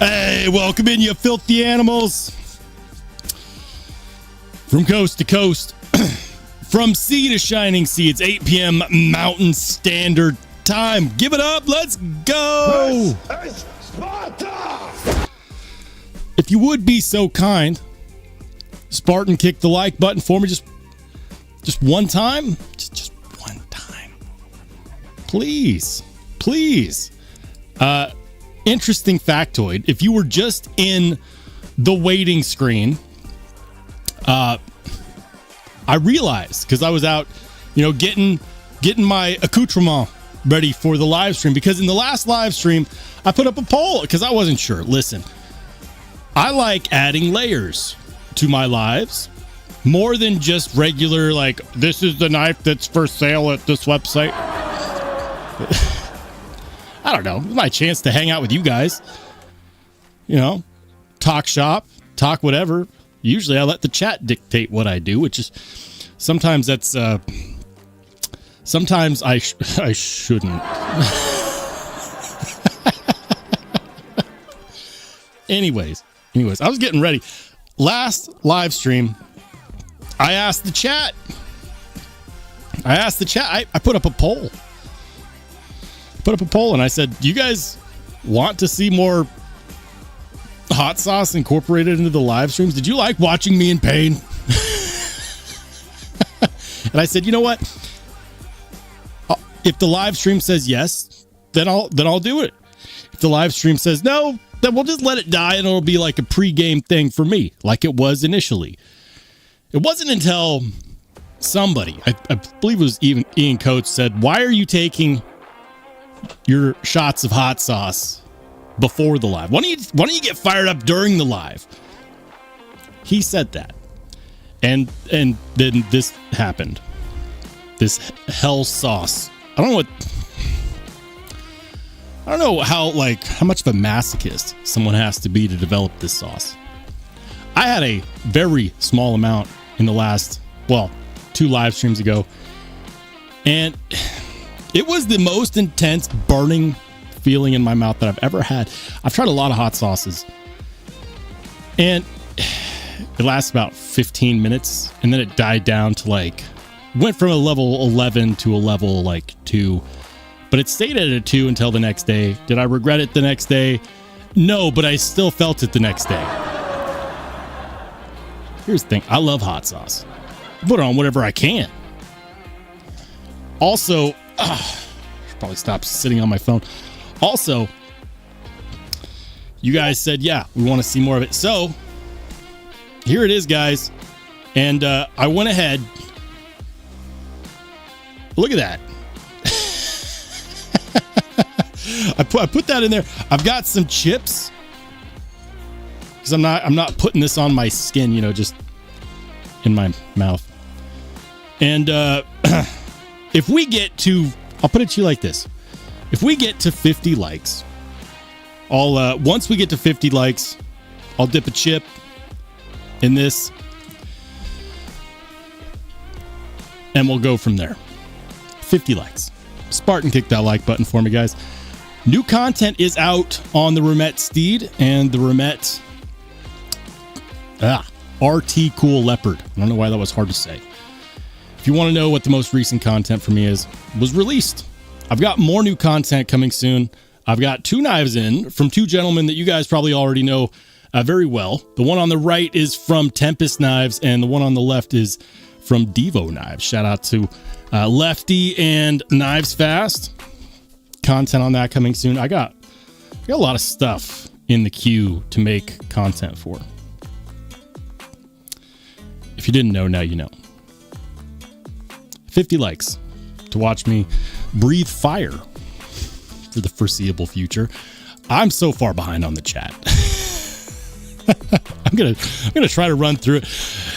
Hey, welcome in, you filthy animals. From coast to coast, from sea to shining sea, it's 8 p.m. Mountain Standard Time. Give it up. Let's go. If you would be so kind, Spartan, kick the like button for me just one time. Just one time. Please. Interesting factoid. If you were just in the waiting screen, I realized, because I was out, getting my accoutrement ready for the live stream, because in the last live stream, I put up a poll because I wasn't sure. Listen, I like adding layers to my lives more than just regular, like, this is the knife that's for sale at this website. I don't know. It's my chance to hang out with you guys. Talk shop, talk whatever. Usually I let the chat dictate what I do, which is sometimes that's sometimes I shouldn't. Anyways, I was getting ready. Last live stream, I asked the chat. I put up a poll. And I said, do you guys want to see more hot sauce incorporated into the live streams? Did you like watching me in pain? And I said, you know what? If the live stream says yes, then I'll do it. If the live stream says no, then we'll just let it die and it'll be like a pre-game thing for me, like it was initially. It wasn't until somebody, I believe it was even Ian Coates, said, why are you taking your shots of hot sauce before the live? Why don't you get fired up during the live? He said that. And then this happened. This hell sauce. I don't know how much of a masochist someone has to be to develop this sauce. I had a very small amount in the last, 2 live streams ago. And it was the most intense burning feeling in my mouth that I've ever had. I've tried a lot of hot sauces. And it lasts about 15 minutes. And then it died down to went from a level 11 to a level 2. But it stayed at a 2 until the next day. Did I regret it the next day? No, but I still felt it the next day. Here's the thing. I love hot sauce. I put it on whatever I can. Also, should probably stop sitting on my phone. Also, you guys said, yeah, we want to see more of it. So, here it is, guys. And I went ahead. Look at that. I put that in there. I've got some chips. Because I'm not putting this on my skin, just in my mouth. And if we get to, I'll put it to you like this. If we get to 50 likes, once we get to 50 likes, I'll dip a chip in this. And we'll go from there. 50 likes. Spartan, kick that like button for me, guys. New content is out on the Remette Steed and the Remette RT Cool Leopard. I don't know why that was hard to say. If you want to know what the most recent content for me was released. I've got more new content coming soon. I've got 2 knives in from 2 gentlemen that you guys probably already know very well. The one on the right is from Tempest Knives, and the one on the left is from Devo Knives. Shout out to Lefty and Knives Fast. Content on that coming soon. I got a lot of stuff in the queue to make content for. If you didn't know, now you know. 50 likes to watch me breathe fire for the foreseeable future. I'm so far behind on the chat. I'm gonna try to run through it.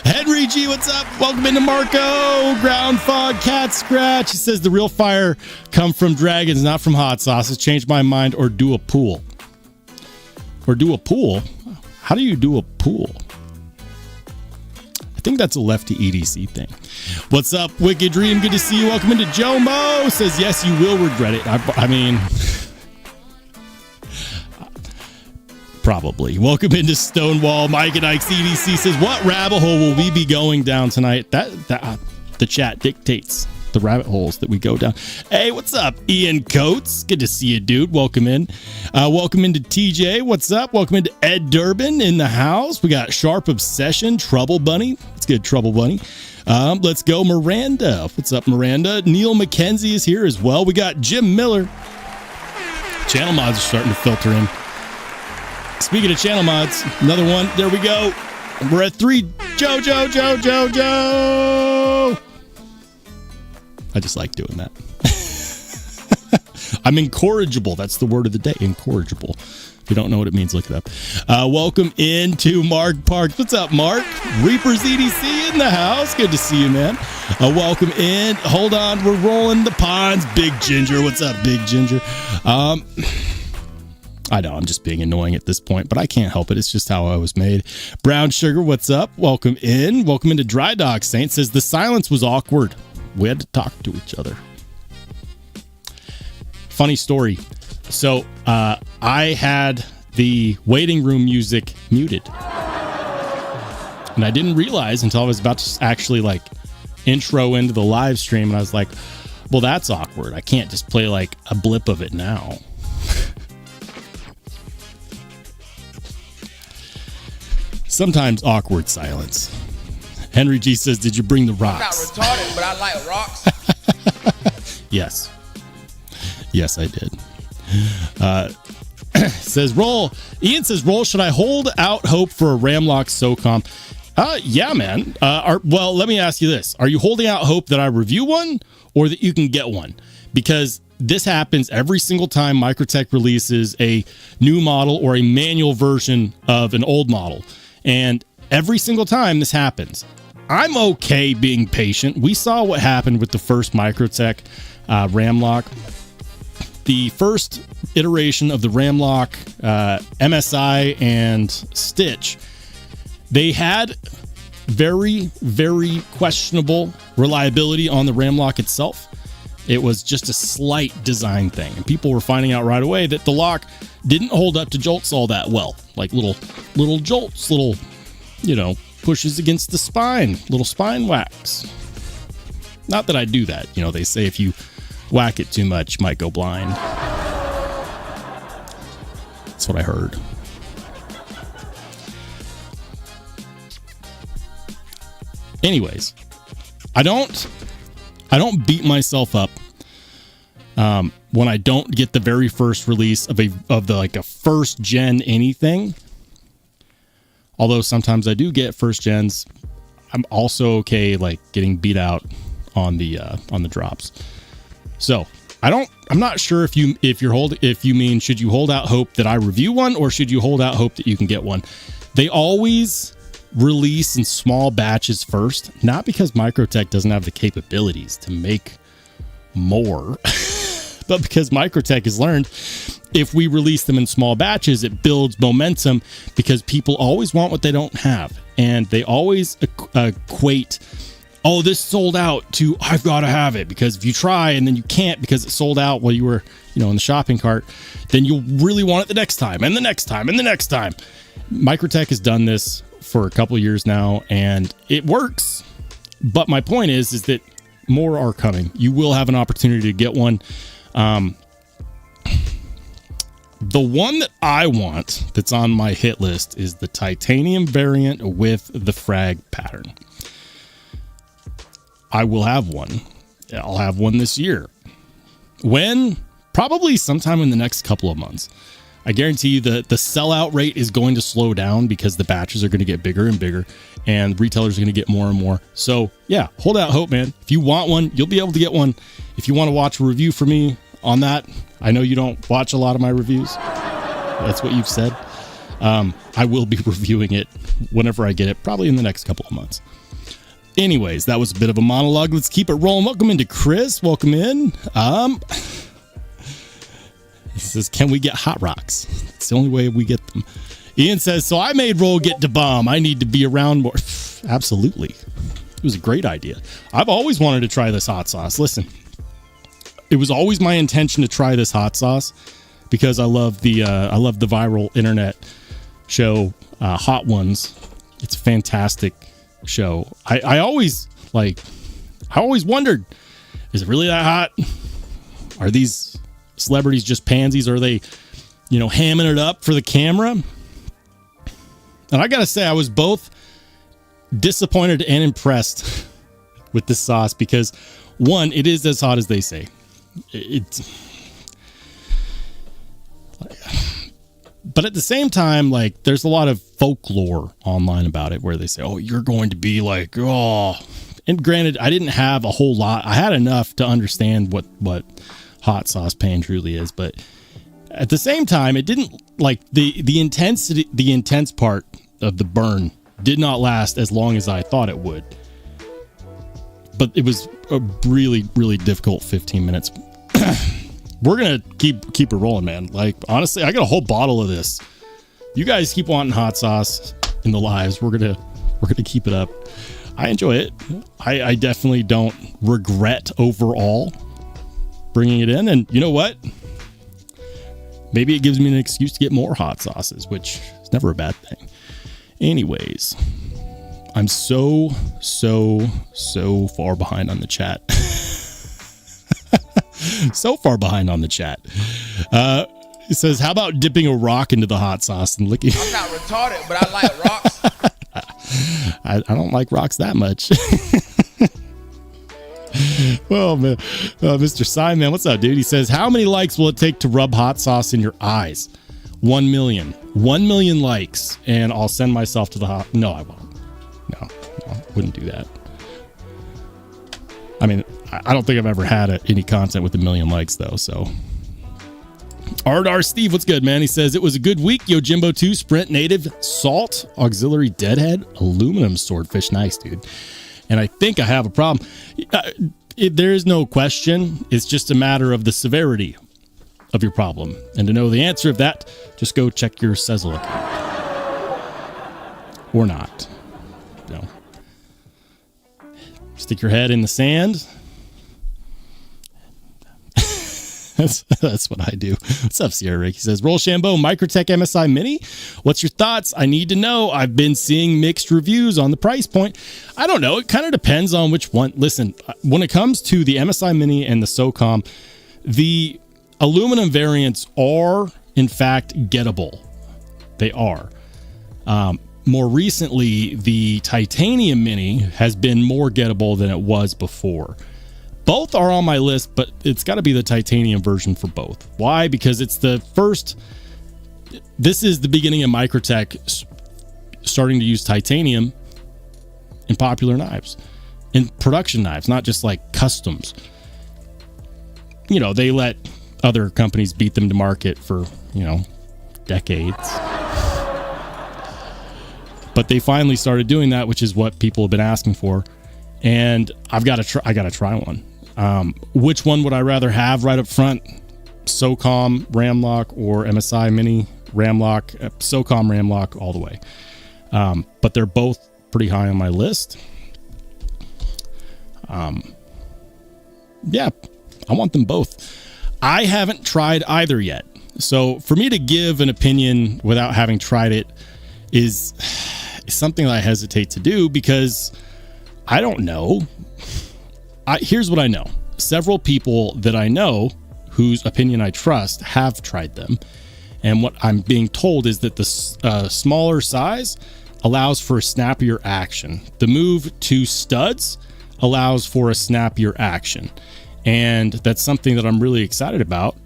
Henry G, what's up? Welcome into Marco. Ground Fog, Cat Scratch. He says the real fire come from dragons, not from hot sauces. Change my mind or do a pool. Or do a pool? How do you do a pool? I think that's a Lefty EDC thing. What's up, Wicked Dream? Good to see you. Welcome into Joe Mo. Says, yes, you will regret it. I mean, Probably. Welcome into Stonewall. Mike and Ike EDC says, what rabbit hole will we be going down tonight? The chat dictates the rabbit holes that we go down. Hey, what's up, Ian Coates? Good to see you, dude. Welcome in. Welcome into TJ. What's up? Welcome into Ed Durbin in the house. We got Sharp Obsession, Trouble Bunny. It's good, Trouble Bunny. Let's go, Miranda. What's up, Miranda? Neil McKenzie is here as well. We got Jim Miller. Channel mods are starting to filter in. Speaking of channel mods, another one. There we go. We're at 3. Joe. I just like doing that. I'm incorrigible. That's the word of the day. Incorrigible. If you don't know what it means, look it up. Welcome into Mark Parks. What's up, Mark? Reapers EDC in the house. Good to see you, man. Welcome in. Hold on. We're rolling the ponds. Big Ginger. What's up, Big Ginger? I know I'm just being annoying at this point, but I can't help it. It's just how I was made. Brown Sugar, what's up? Welcome in. Welcome into Dry Dog Saint. Says the silence was awkward. We had to talk to each other. Funny story. So I had the waiting room music muted. And I didn't realize until I was about to actually like intro into the live stream. And I was like, well, that's awkward. I can't just play like a blip of it now. Sometimes awkward silence. Henry G says, did you bring the rocks? I'm not retarded, but I like rocks. Yes. Yes, I did. Says, Ian says, should I hold out hope for a Ramlock SOCOM? Yeah, man. Well, let me ask you this. Are you holding out hope that I review one or that you can get one? Because this happens every single time Microtech releases a new model or a manual version of an old model. And every single time this happens, I'm okay being patient. We saw what happened with the first Microtech Ramlock. The first iteration of the Ramlock MSI and Stitch, they had very, very questionable reliability on the Ramlock itself. It was just a slight design thing. And people were finding out right away that the lock didn't hold up to jolts all that well. Like little jolts, little, pushes against the spine, little spine whacks. Not that I do that. They say if you whack it too much, you might go blind. That's what I heard. Anyways, I don't beat myself up when I don't get the very first release of a first gen anything. Although sometimes I do get first gens, I'm also okay like getting beat out on the drops. So I'm not sure if you mean should you hold out hope that I review one or should you hold out hope that you can get one? They always release in small batches first, not because Microtech doesn't have the capabilities to make more, but because Microtech has learned if we release them in small batches, it builds momentum because people always want what they don't have. And they always equate, oh, this sold out to I've got to have it, because if you try and then you can't because it sold out while you were, in the shopping cart, then you'll really want it the next time and the next time and the next time. Microtech has done this for a couple of years now and it works. But my point is that more are coming. You will have an opportunity to get one. The one that I want that's on my hit list is the titanium variant with the frag pattern. I will have one. I'll have one this year. When? Probably sometime in the next couple of months. I guarantee you the sellout rate is going to slow down because the batches are going to get bigger and bigger and retailers are going to get more and more. So yeah, hold out hope, man. If you want one, you'll be able to get one. If you want to watch a review for me on that, I know you don't watch a lot of my reviews. That's what you've said. I will be reviewing it whenever I get it, probably in the next couple of months. Anyways, that was a bit of a monologue. Let's keep it rolling. Welcome into Chris. Welcome in. He says, can we get hot rocks? It's the only way we get them. Ian says, so I made Roll get to bomb. I need to be around more. Absolutely. It was a great idea. I've always wanted to try this hot sauce. Listen, it was always my intention to try this hot sauce because I love the viral internet show, Hot Ones. It's a fantastic show. I always wondered, is it really that hot? Are these celebrities just pansies? Are they, hamming it up for the camera? And I gotta say, I was both disappointed and impressed with this sauce because, one, it is as hot as they say. But at the same time, like, there's a lot of folklore online about it where they say, oh, you're going to be like, oh. And granted, I didn't have a whole lot. I had enough to understand what hot sauce pan truly is. But at the same time, it didn't, like, the intensity, the intense part of the burn did not last as long as I thought it would. But it was a really, really difficult 15 minutes. We're gonna keep it rolling, man. Like, honestly, I got a whole bottle of this. You guys keep wanting hot sauce in the lives. We're gonna keep it up. I enjoy it. I definitely don't regret overall bringing it in. And you know what? Maybe it gives me an excuse to get more hot sauces, which is never a bad thing. Anyways, I'm so far behind on the chat. So far behind on the chat. It says, how about dipping a rock into the hot sauce and licking? I'm not retarded, but I like rocks. I don't like rocks that much. Well, man, Mr. Simon, what's up, dude? He says, how many likes will it take to rub hot sauce in your eyes? 1 million. 1 million likes, and I'll send myself to the hot. No, I won't. No, wouldn't do that. I mean, I don't think I've ever had any content with 1 million likes, though, so. R Steve, what's good, man? He says, it was a good week. Yojimbo 2, Sprint Native, Salt, Auxiliary Deadhead, Aluminum Swordfish. Nice, dude. And I think I have a problem. There is no question. It's just a matter of the severity of your problem. And to know the answer of that, just go check your Sezzle account. Or not. No. Stick your head in the sand. That's what I do. What's up, Sierra Rick? He says, Rollshambo microtech MSI Mini. What's your thoughts? I need to know. I've been seeing mixed reviews on the price point. I don't know. It kind of depends on which one. Listen, when it comes to the MSI Mini and the SOCOM, the aluminum variants are, in fact, gettable. They are. More recently, the titanium Mini has been more gettable than it was before. Both are on my list, but it's got to be the titanium version for both. Why? Because it's the first. This is the beginning of microtech starting to use titanium in popular knives, in production knives, not just like customs. You know, they let other companies beat them to market for, decades. But they finally started doing that, which is what people have been asking for. And I got to try one. Which one would I rather have right up front? SOCOM Ramlock or MSI Mini Ramlock? SOCOM Ramlock all the way. But they're both pretty high on my list. Yeah, I want them both. I haven't tried either yet. So for me to give an opinion without having tried it is something that I hesitate to do because I don't know. Here's what I know. Several people that I know whose opinion I trust have tried them. And what I'm being told is that the smaller size allows for a snappier action. The move to studs allows for a snappier action. And that's something that I'm really excited about.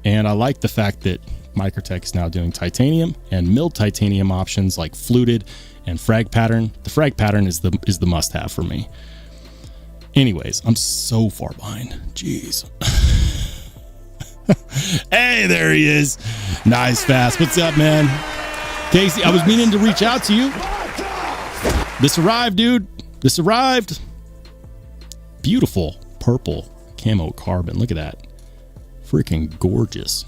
And I like the fact that Microtech is now doing titanium and milled titanium options like fluted and frag pattern. The frag pattern is the must-have for me. Anyways, I'm so far behind. Jeez. Hey, there he is. Nice fast. What's up, man? Casey, I was meaning to reach out to you. This arrived, dude. This arrived. Beautiful purple camo carbon. Look at that. Freaking gorgeous.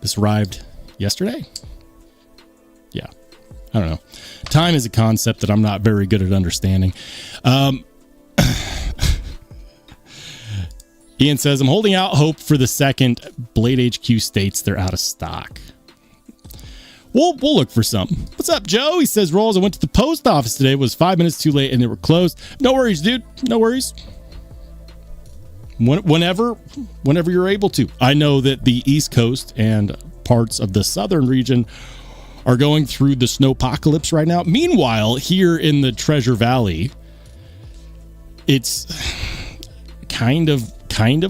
This arrived yesterday? Yeah. I don't know. Time is a concept that I'm not very good at understanding. Ian says, I'm holding out hope for the second. Blade HQ states they're out of stock. We'll look for something. What's up, Joe? He says, Rolls, I went to the post office today. It was 5 minutes too late and they were closed. No worries, dude. No worries. Whenever you're able to. I know that the East Coast and parts of the southern region are going through the snowpocalypse right now. Meanwhile, here in the Treasure Valley, it's kind of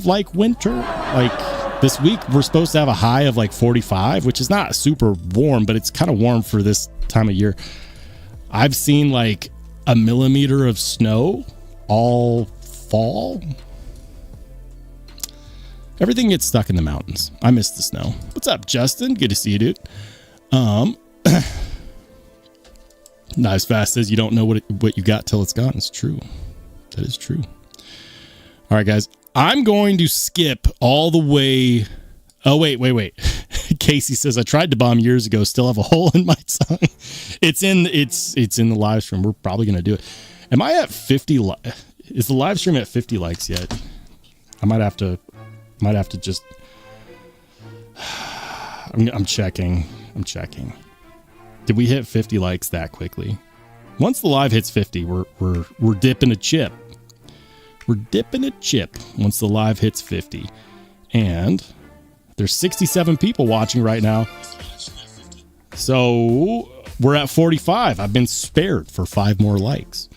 like winter. Like this week, we're supposed to have a high of like 45, which is not super warm, but it's kind of warm for this time of year. I've seen like 1 millimeter of snow all fall. Everything gets stuck in the mountains. I miss the snow. What's up, Justin? Good to see you, dude. Knives Fast says you don't know what you got till it's gone. It's true. That is true. All right, guys. I'm going to skip all the way. Oh, wait. Casey says I tried to bomb years ago. Still have a hole in my tongue. It's in the live stream. We're probably going to do it. Am I at 50? Is the live stream at 50 likes yet? I might have to just. I'm checking. Did we hit 50 likes that quickly? Once the live hits 50, we're dipping a chip. We're dipping a chip once the live hits 50. And there's 67 people watching right now. So we're at 45. I've been spared for 5 more likes.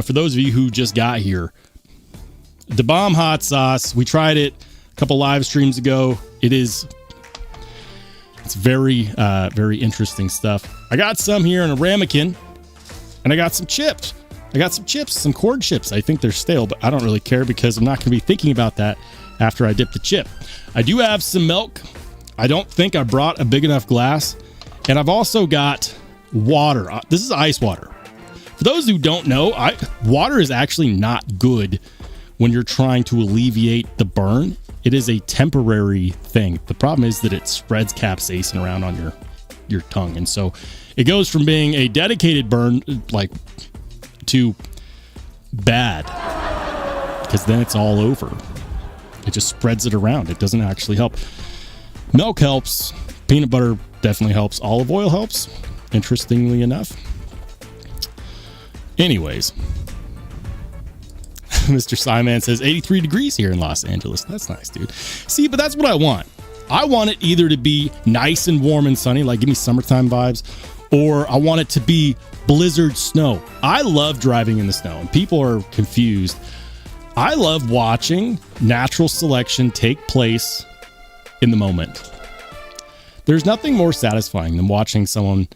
For those of you who just got here, the bomb hot sauce, we tried it a couple live streams ago. It's very interesting stuff. I got some here in a ramekin, and I got some chips. Some corn chips. I think they're stale, but I don't really care because I'm not going to be thinking about that after I dip the chip. I do have some milk. I don't think I brought a big enough glass. And I've also got water. This is ice water. For those who don't know, water is actually not good when you're trying to alleviate the burn. It is a temporary thing. The problem is that it spreads capsaicin around on your tongue. And so it goes from being a dedicated burn, like, to bad, because then it's all over. It just spreads it around. It doesn't actually help. Milk helps. Peanut butter definitely helps. Olive oil helps, interestingly enough. Anyways, Mr. Simon says 83 degrees here in Los Angeles. That's nice, dude. See, but that's what I want. I want it either to be nice and warm and sunny, like give me summertime vibes, or I want it to be blizzard snow. I love driving in the snow, and people are confused. I love watching natural selection take place in the moment. There's nothing more satisfying than watching someone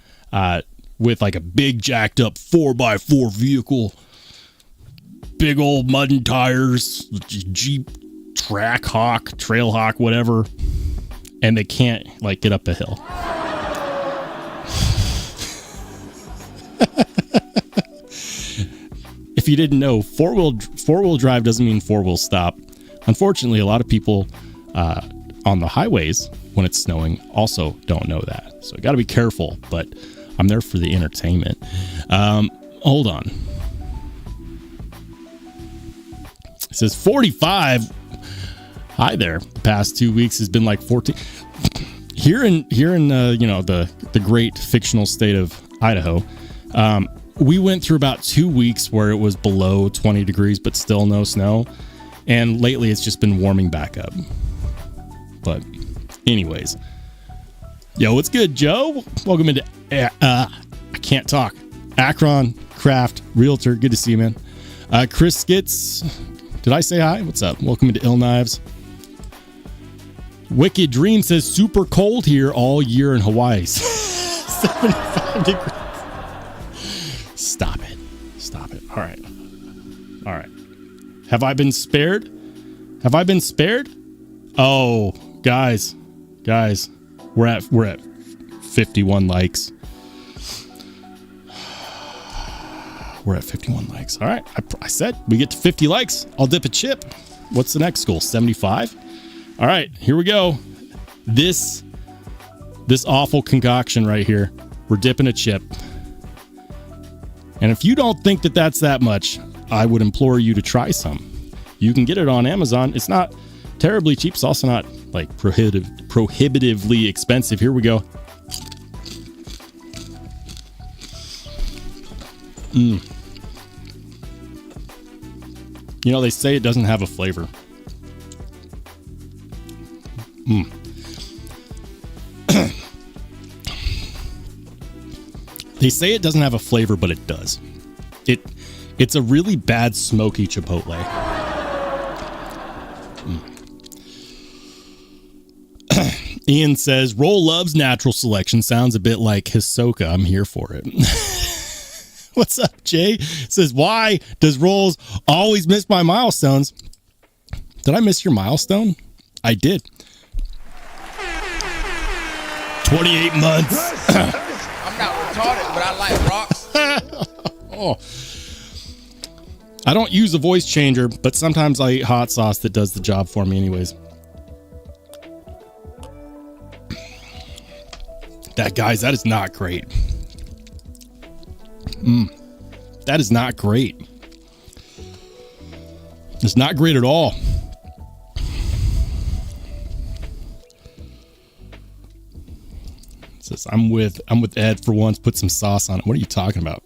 with like a big jacked up 4x4 vehicle, big old mud and tires, Jeep, Trackhawk, Trailhawk, whatever, and they can't like get up a hill. If you didn't know, four-wheel drive doesn't mean four-wheel stop. Unfortunately, a lot of people on the highways when it's snowing also don't know that. So you got to be careful, but I'm there for the entertainment. Hold on. It says 45. Hi there. The past 2 weeks has been like 14. Here in the great fictional state of Idaho, we went through about 2 weeks where it was below 20 degrees, but still no snow. And lately it's just been warming back up. But anyways, yo, what's good, Joe? Welcome into, I can't talk. Akron Craft Realtor. Good to see you, man. Chris Skits. Did I say hi? What's up? Welcome into Ill Knives. Wicked Dream says super cold here all year in Hawaii. 75 degrees. Stop it. All right. Have I been spared? Oh, guys, we're at 51 likes. We're at 51 likes. All right. I said we get to 50 likes. I'll dip a chip. What's the next goal? 75? All right, here we go. This awful concoction right here. We're dipping a chip. And if you don't think that that's that much, I would implore you to try some. You can get it on Amazon. It's not terribly cheap. It's also not like prohibitively expensive. Here we go. You know, they say it doesn't have a flavor. They say it doesn't have a flavor, but it does. It's a really bad smoky chipotle. Ian says, Roll loves natural selection. Sounds a bit like Hisoka. I'm here for it. What's up, Jay? Says, why does Rolls always miss my milestones? Did I miss your milestone? I did. 28 months. I'm not retarded, but I like rocks. Oh. I don't use a voice changer, but sometimes I eat hot sauce that does the job for me anyways. Guys, that is not great. That is not great. It's not great at all. It says, I'm with Ed for once. Put some sauce on it. What are you talking about?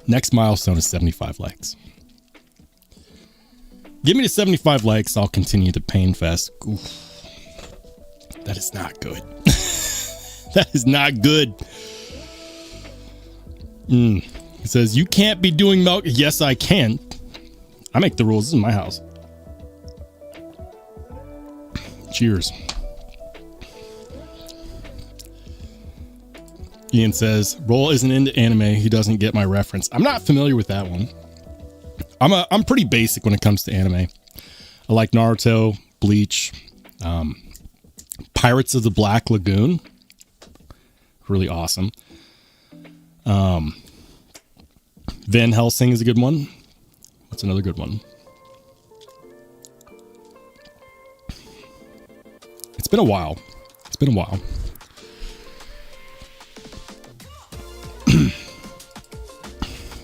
Next milestone is 75 likes. Give me the 75 likes. I'll continue the pain fest. Oof. That is not good. That is not good. It says, you can't be doing milk. Yes, I can. I make the rules. This is my house. Cheers. Ian says, Roll isn't into anime. He doesn't get my reference. I'm not familiar with that one. I'm pretty basic when it comes to anime. I like Naruto, Bleach, Pirates of the Black Lagoon. Really awesome. Van Helsing is a good one. What's another good one? It's been a while.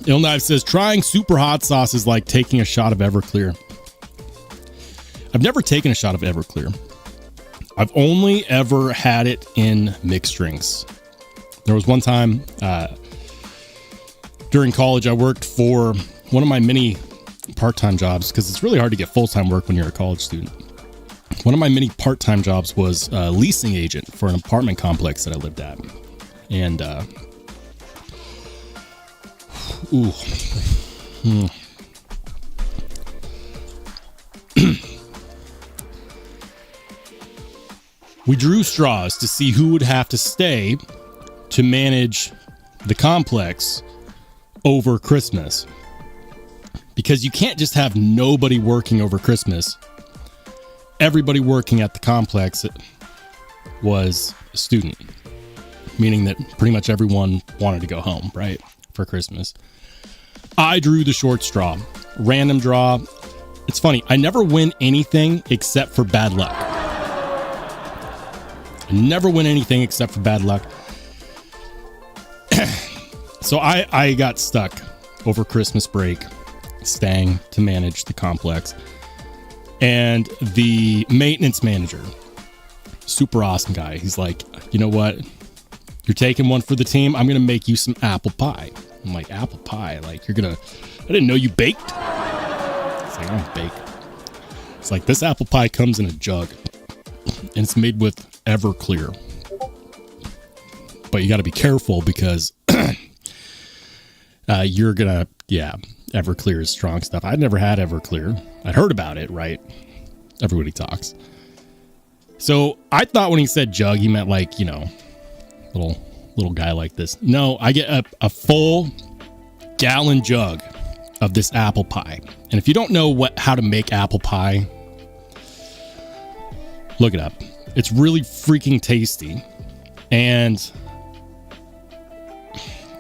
Ilknife says, trying super hot sauce is like taking a shot of Everclear. I've never taken a shot of Everclear. I've only ever had it in mixed drinks. There was one time during college, I worked for one of my many part-time jobs, because it's really hard to get full-time work when you're a college student. One of my many part-time jobs was a leasing agent for an apartment complex that I lived at. And we drew straws to see who would have to stay to manage the complex over Christmas. Because you can't just have nobody working over Christmas. Everybody working at the complex was a student, meaning that pretty much everyone wanted to go home, right, for Christmas. I drew the short straw. Random draw. It's funny. I never win anything except for bad luck. I never win anything except for bad luck. So I got stuck over Christmas break, staying to manage the complex. And the maintenance manager, super awesome guy. He's like, you know what? You're taking one for the team. I'm going to make you some apple pie. I'm like, apple pie? Like, I didn't know you baked. It's like, I don't bake. It's like, this apple pie comes in a jug. And it's made with Everclear. But you got to be careful because you're going to, Everclear is strong stuff. I'd never had Everclear. I'd heard about it, right? Everybody talks. So I thought when he said jug, he meant like, little guy like this. No, I get a full gallon jug of this apple pie. And if you don't know how to make apple pie, look it up. It's really freaking tasty. And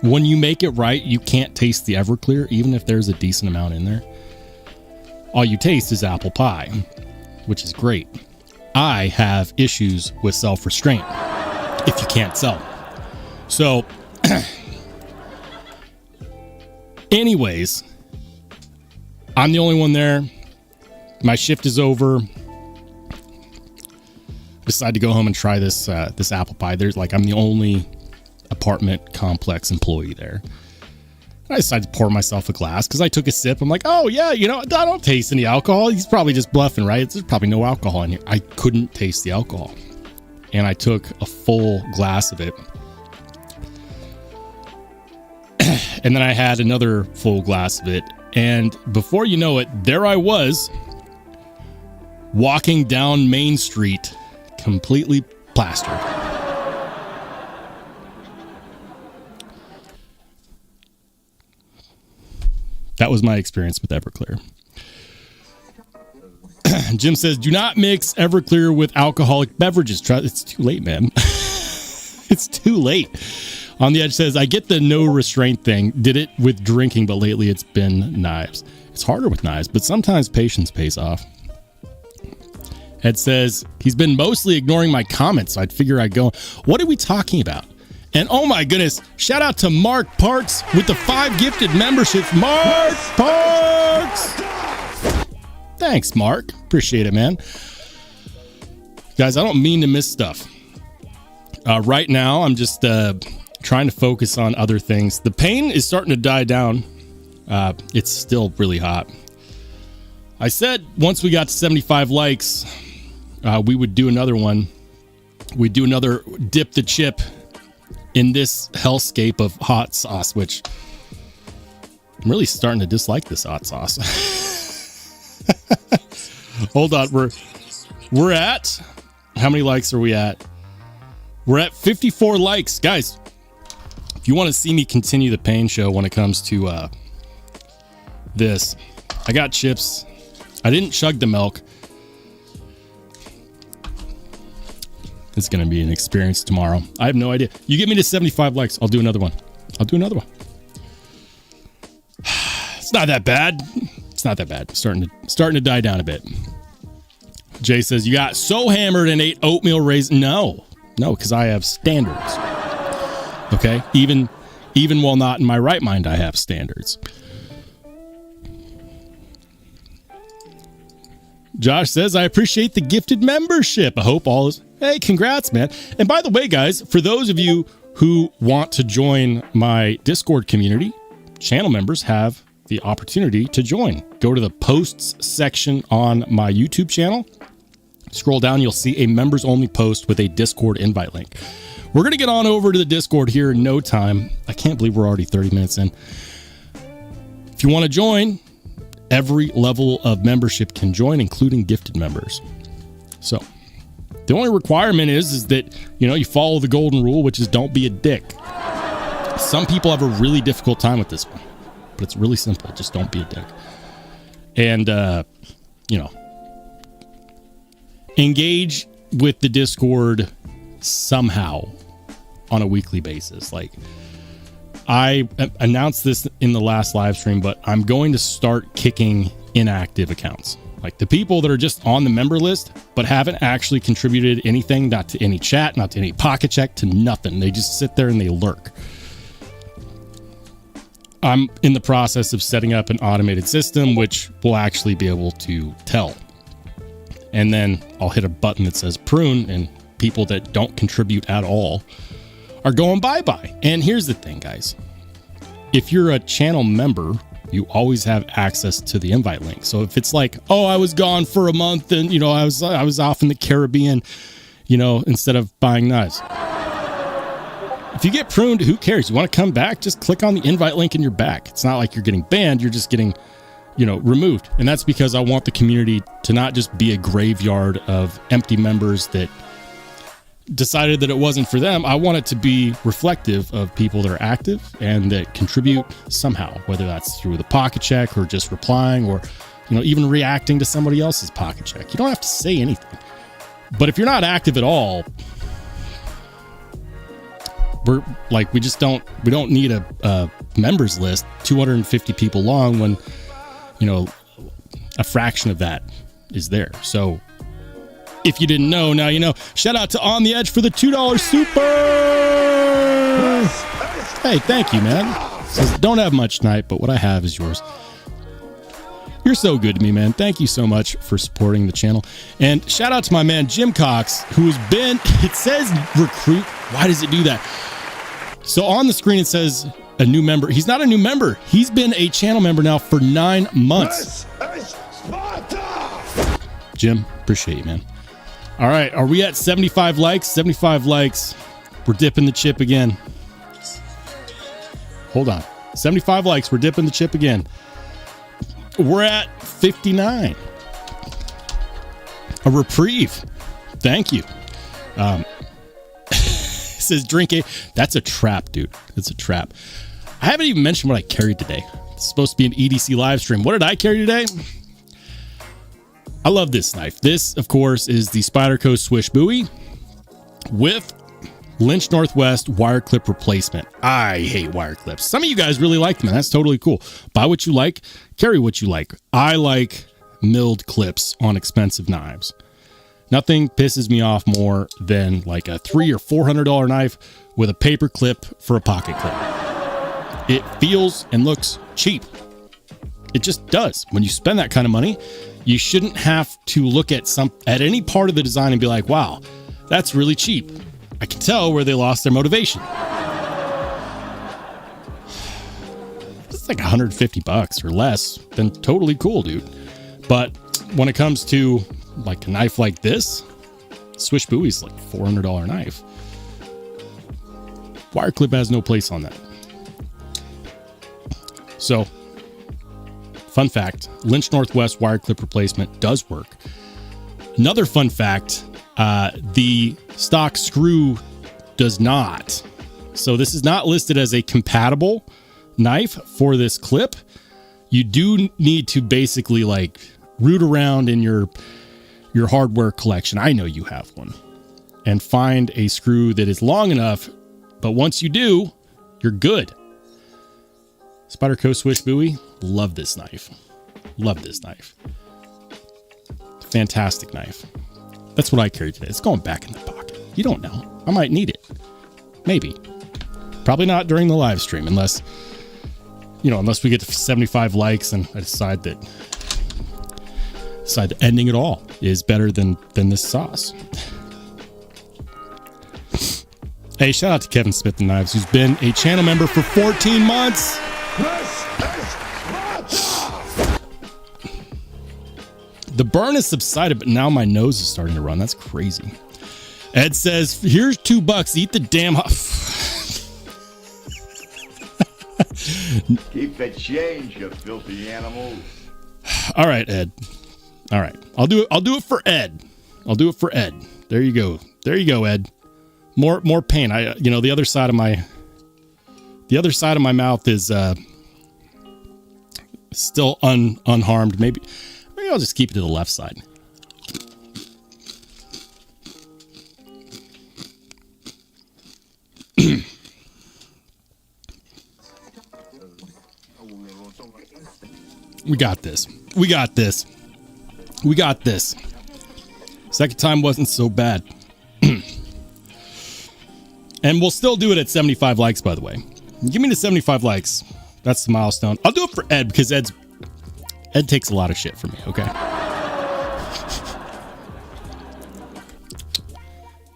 when you make it right, you can't taste the Everclear, even if there's a decent amount in there. All you taste is apple pie, which is great. I have issues with self-restraint if you can't sell. So, anyways, I'm the only one there. My shift is over. decide to go home and try this this apple pie. There's like, I'm the only apartment complex employee there. And I decided to pour myself a glass because I took a sip. I'm like, oh yeah, you know, I don't taste any alcohol. He's probably just bluffing, right? There's probably no alcohol in here. I couldn't taste the alcohol. And I took a full glass of it. And then I had another full glass of it. And before you know it, there I was walking down Main Street, completely plastered. That was my experience with Everclear. Jim says, do not mix Everclear with alcoholic beverages. It's too late, man. It's too late. On the Edge says, I get the no restraint thing. Did it with drinking, but lately it's been knives. It's harder with knives, but sometimes patience pays off. Ed says, he's been mostly ignoring my comments, so I'd figure I'd go, what are we talking about? And oh my goodness, shout out to Mark Parks with the 5 gifted memberships. Mark Parks! Thanks, Mark. Appreciate it, man. Guys, I don't mean to miss stuff. Right now, I'm just trying to focus on other things. The pain is starting to die down. It's still really hot. I said once we got to 75 likes, we would do another one. We'd do another dip the chip in this hellscape of hot sauce, which I'm really starting to dislike this hot sauce. Hold on, we're at, how many likes are we at? We're at 54 likes, guys. If you want to see me continue the pain show when it comes to this, I got chips. I didn't chug the milk. It's going to be an experience tomorrow. I have no idea. You get me to 75 likes, I'll do another one. It's not that bad. It's not that bad. Starting to die down a bit. Jay says, you got so hammered and ate oatmeal raisin. No, because I have standards. Okay? Even while not in my right mind, I have standards. Josh says, I appreciate the gifted membership. I hope all is... Hey, congrats, man. And by the way, guys, for those of you who want to join my Discord community, channel members have the opportunity to join. Go to the posts section on my YouTube channel. Scroll down, you'll see a members only post with a Discord invite link. We're going to get on over to the Discord here in no time. I can't believe we're already 30 minutes in. If you want to join, every level of membership can join, including gifted members. So the only requirement is that, you know, you follow the golden rule, which is don't be a dick. Some people have a really difficult time with this one, but it's really simple. Just don't be a dick. And, you know, engage with the Discord somehow on a weekly basis. Like, I announced this in the last live stream, but I'm going to start kicking inactive accounts. Like the people that are just on the member list, but haven't actually contributed anything, not to any chat, not to any pocket check, to nothing. They just sit there and they lurk. I'm in the process of setting up an automated system, which will actually be able to tell. And then I'll hit a button that says prune, and people that don't contribute at all are going bye-bye. And here's the thing, guys. If you're a channel member, you always have access to the invite link. So if it's like, oh, I was gone for a month and, you know, I was off in the Caribbean, you know, instead of buying knives. If you get pruned, who cares? You want to come back? Just click on the invite link and you're back. It's not like you're getting banned. You're just getting, you know, removed. And that's because I want the community to not just be a graveyard of empty members that decided that it wasn't for them. I want it to be reflective of people that are active and that contribute somehow, whether that's through the pocket check or just replying or, you know, even reacting to somebody else's pocket check. You don't have to say anything. But if you're not active at all, we're like, we don't need a members list 250 people long when, you know, a fraction of that is there. So if you didn't know, now you know. Shout out to On the Edge for the $2 super. Hey, thank you, man. Says, don't have much tonight, but what I have is yours. You're so good to me, man. Thank you so much for supporting the channel. And shout out to my man, Jim Cox, who has been, it says recruit. Why does it do that? So on the screen, it says a new member. He's not a new member. He's been a channel member now for 9 months. Jim, appreciate you, man. All right, are we at 75 likes? 75 likes. We're dipping the chip again. Hold on. 75 likes. We're dipping the chip again. We're at 59. A reprieve. Thank you. It says drink a. That's a trap, dude. That's a trap. I haven't even mentioned what I carried today. It's supposed to be an EDC live stream. What did I carry today? I love this knife. This, of course, is the Spyderco Swish Bowie with Lynch Northwest wire clip replacement. I hate wire clips. Some of you guys really like them, and that's totally cool. Buy what you like, carry what you like. I like milled clips on expensive knives. Nothing pisses me off more than like a $300 or $400 knife with a paper clip for a pocket clip. It feels and looks cheap. It just does. When you spend that kind of money, you shouldn't have to look at any part of the design and be like, wow, that's really cheap. I can tell where they lost their motivation. It's like $150 or less, then totally cool, dude. But when it comes to like a knife like this, Swish Bowie's like a $400 knife. Wire clip has no place on that. So, fun fact, Lynch Northwest wire clip replacement does work. Another fun fact, the stock screw does not. So this is not listed as a compatible knife for this clip. You do need to basically like root around in your hardware collection. I know you have one. And find a screw that is long enough. But once you do, you're good. Spyderco Swish Bowie. Love this knife. Love this knife. Fantastic knife. That's what I carry today. It's going back in the pocket. You don't know. I might need it. Maybe. Probably not during the live stream unless we get to 75 likes and I decide that ending it all is better than this sauce. Hey, shout out to Kevin Smith and Knives, who's been a channel member for 14 months. The burn has subsided, but now my nose is starting to run. That's crazy. Ed says, here's $2. Eat the damn... Keep the change, you filthy animal. All right, Ed. All right. I'll do it for Ed. I'll do it for Ed. There you go. There you go, Ed. More pain. The other side of my mouth is still unharmed. Maybe I'll just keep it to the left side. We got this. We got this. We got this. Second time wasn't so bad. And we'll still do it at 75 likes, by the way. Give me the 75 likes. That's the milestone. I'll do it for Ed because Ed takes a lot of shit from me, okay?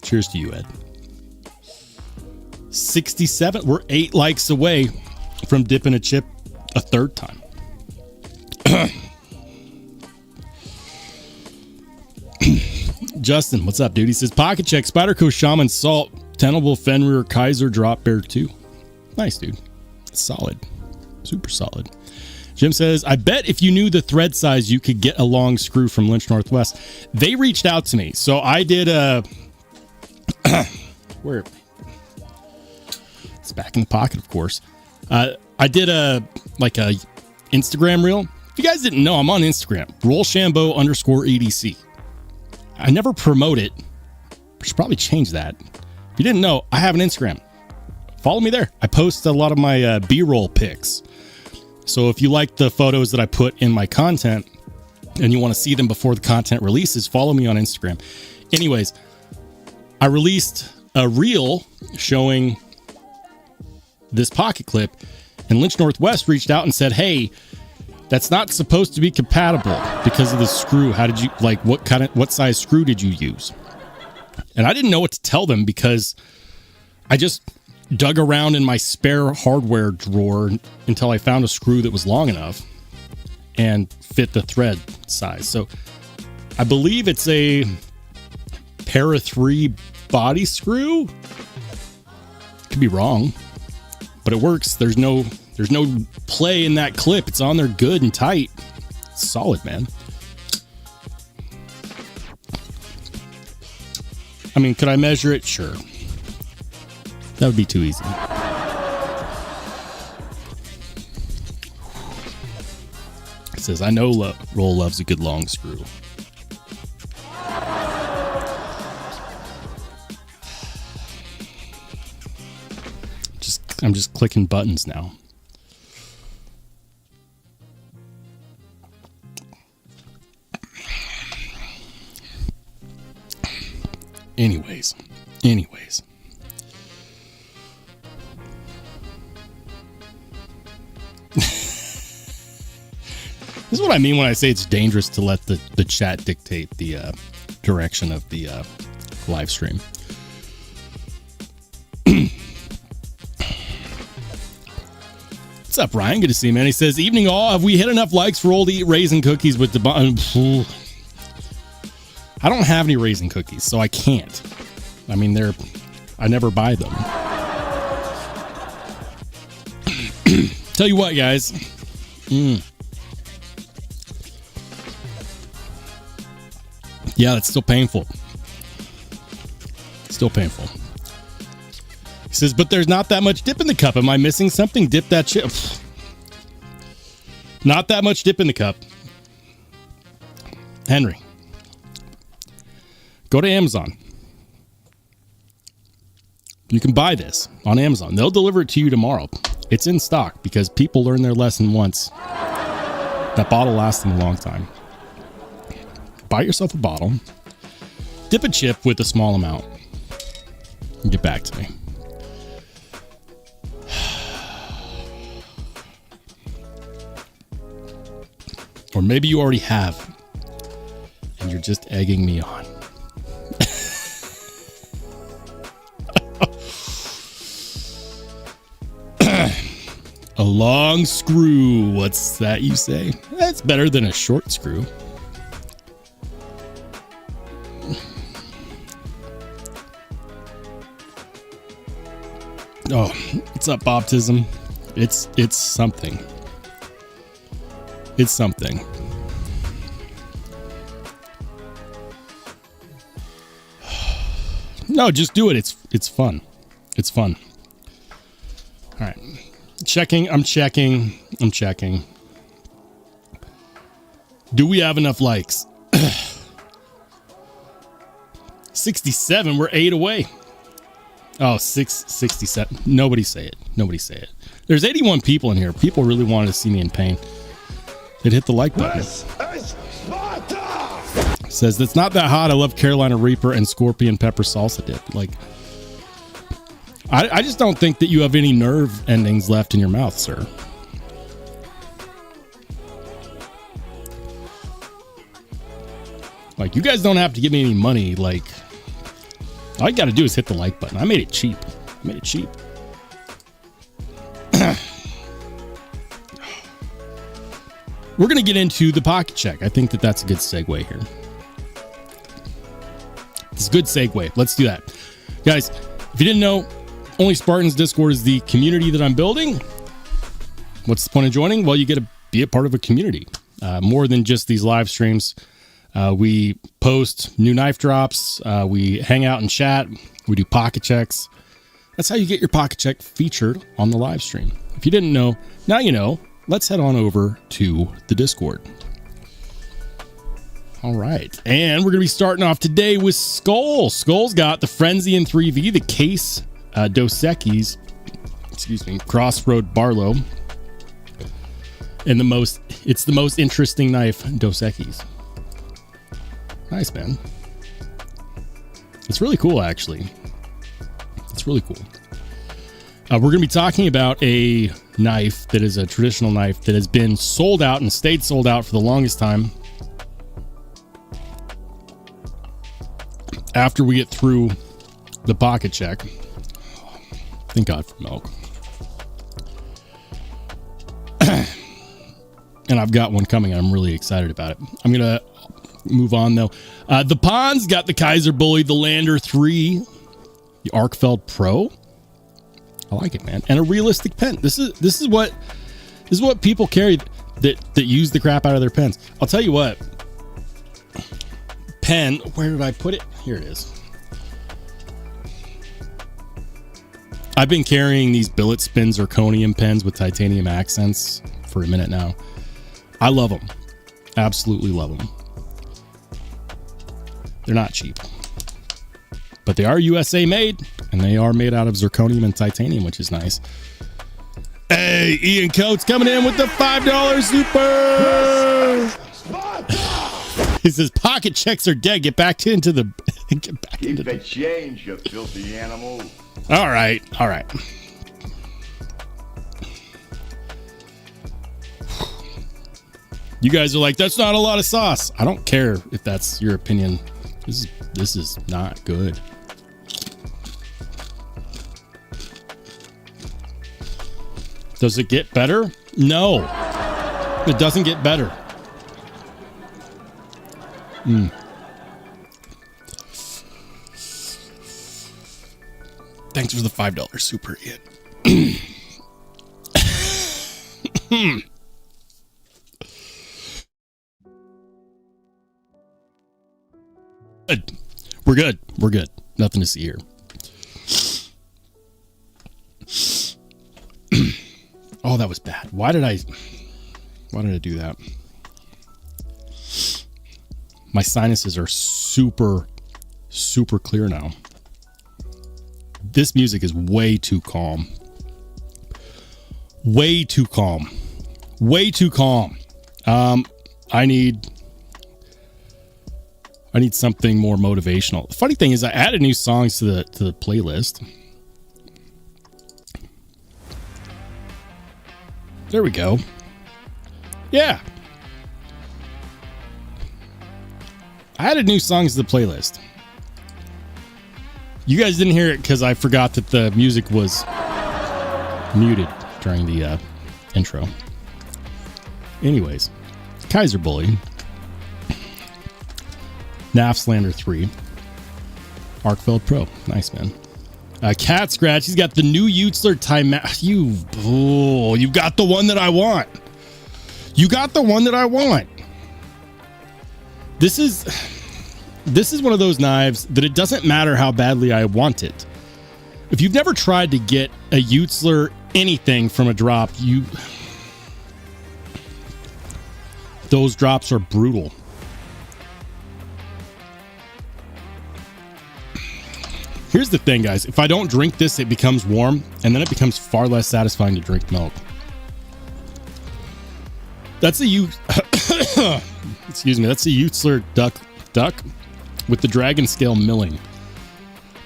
Cheers to you, Ed. 67. We're 8 likes away from dipping a chip a third time. Justin, what's up, dude? He says, pocket check, Spyderco Shaman Salt, Tenable Fenrir Kaiser Drop Bear 2. Nice, dude. Solid. Super solid. Jim says, I bet if you knew the thread size, you could get a long screw from Lynch Northwest. They reached out to me. So I did a... Where? It's back in the pocket, of course. I did a Instagram reel. If you guys didn't know, I'm on Instagram. Rollshambo _EDC. I never promote it. I should probably change that. If you didn't know, I have an Instagram. Follow me there. I post a lot of my B-roll pics. So if you like the photos that I put in my content and you want to see them before the content releases, follow me on Instagram. Anyways, I released a reel showing this pocket clip, and Lynch Northwest reached out and said, hey, That's not supposed to be compatible because of the screw. How did you, like, what size screw did you use? And I didn't know what to tell them because I just dug around in my spare hardware drawer until I found a screw that was long enough and fit the thread size. So I believe it's a Para 3 body screw. Could be wrong, but it works. There's no play in that clip. It's on there good and tight. It's solid, man. I mean, could I measure it? Sure. That would be too easy. It says, I know Roll loves a good long screw. I'm just clicking buttons now. Anyways. This is what I mean when I say it's dangerous to let the chat dictate the direction of the live stream. What's up, Ryan? Good to see you, man. He says, evening all. Have we hit enough likes for Roll to eat raisin cookies with the... I don't have any raisin cookies, so I can't. I mean, I never buy them. Tell you what, guys. Yeah, it's still painful. Still painful. He says, but there's not that much dip in the cup. Am I missing something? Dip that chip. Not that much dip in the cup. Henry, go to Amazon. You can buy this on Amazon. They'll deliver it to you tomorrow. It's in stock because people learn their lesson once. That bottle lasts them a long time. Buy yourself a bottle. Dip a chip with a small amount. And get back to me. Or maybe you already have, and you're just egging me on. A long screw. What's that you say? That's better than a short screw. Oh, what's up, Baptism? It's something. It's something. No, just do it. It's fun. It's fun. All right. I'm checking. Do we have enough likes? 67. We're 8 away. Oh, 667. Nobody say it. There's 81 people in here. People really wanted to see me in pain. They'd hit the like button. Says, that's not that hot. I love Carolina Reaper and Scorpion Pepper Salsa Dip. Like, I just don't think that you have any nerve endings left in your mouth, sir. Like, you guys don't have to give me any money. Like, all you got to do is hit the like button. I made it cheap. We're going to get into the pocket check. I think that's a good segue here. It's a good segue. Let's do that. Guys, if you didn't know, Only Spartans Discord is the community that I'm building. What's the point of joining? Well, you get to be a part of a community. More than just these live streams. We post new knife drops. We hang out and chat. We do pocket checks. That's how you get your pocket check featured on the live stream. If you didn't know, now you know. Let's head on over to the Discord. All right. And we're going to be starting off today with Skull. Skull's got the Frenzy in 3V, the Case Dos Equis, Crossroad Barlow. And it's the most interesting knife, Dos Equis. Nice, man. It's really cool, actually. It's really cool. We're going to be talking about a knife that is a traditional knife that has been sold out and stayed sold out for the longest time. After we get through the pocket check. Thank God for milk. And I've got one coming. I'm really excited about it. I'm going to move on, though. The Pons got the Kaiser Bully, the Lander 3, the Arkfeld Pro. I like it, man. And a realistic pen. This is what people carry that use the crap out of their pens. I'll tell you what. Pen, where did I put it? Here it is. I've been carrying these billet spin zirconium pens with titanium accents for a minute now. I love them. Absolutely love them. They're not cheap. But they are USA made, and they are made out of zirconium and titanium, which is nice. Hey, Ian Coates coming in with the $5 super. He says pocket checks are dead. Get back into the. Get back Keep into the change, you filthy animal. All right. You guys are like, that's not a lot of sauce. I don't care if that's your opinion. This is not good. Does it get better? No, it doesn't get better. Thanks for the $5 super, Ian. Good. We're good. Nothing to see here. Oh, that was bad. Why did I do that? My sinuses are super clear now. This music is way too calm. Way too calm. I need something more motivational. The funny thing is I added new songs to the playlist. There we go. Yeah. I added new songs to the playlist. You guys didn't hear it because I forgot that the music was muted during the intro. Anyways, Kaiser Bully, Nafslander 3, Arkfeld Pro. Nice, man. Cat Scratch, he's got the new Utzler time. You got the one that I want. This is one of those knives that it doesn't matter how badly I want it. If you've never tried to get a Utzler anything from a drop, those drops are brutal. Here's the thing, guys. If I don't drink this, it becomes warm, and then it becomes far less satisfying to drink milk. That's a excuse me. That's a Utzler duck with the dragon scale milling.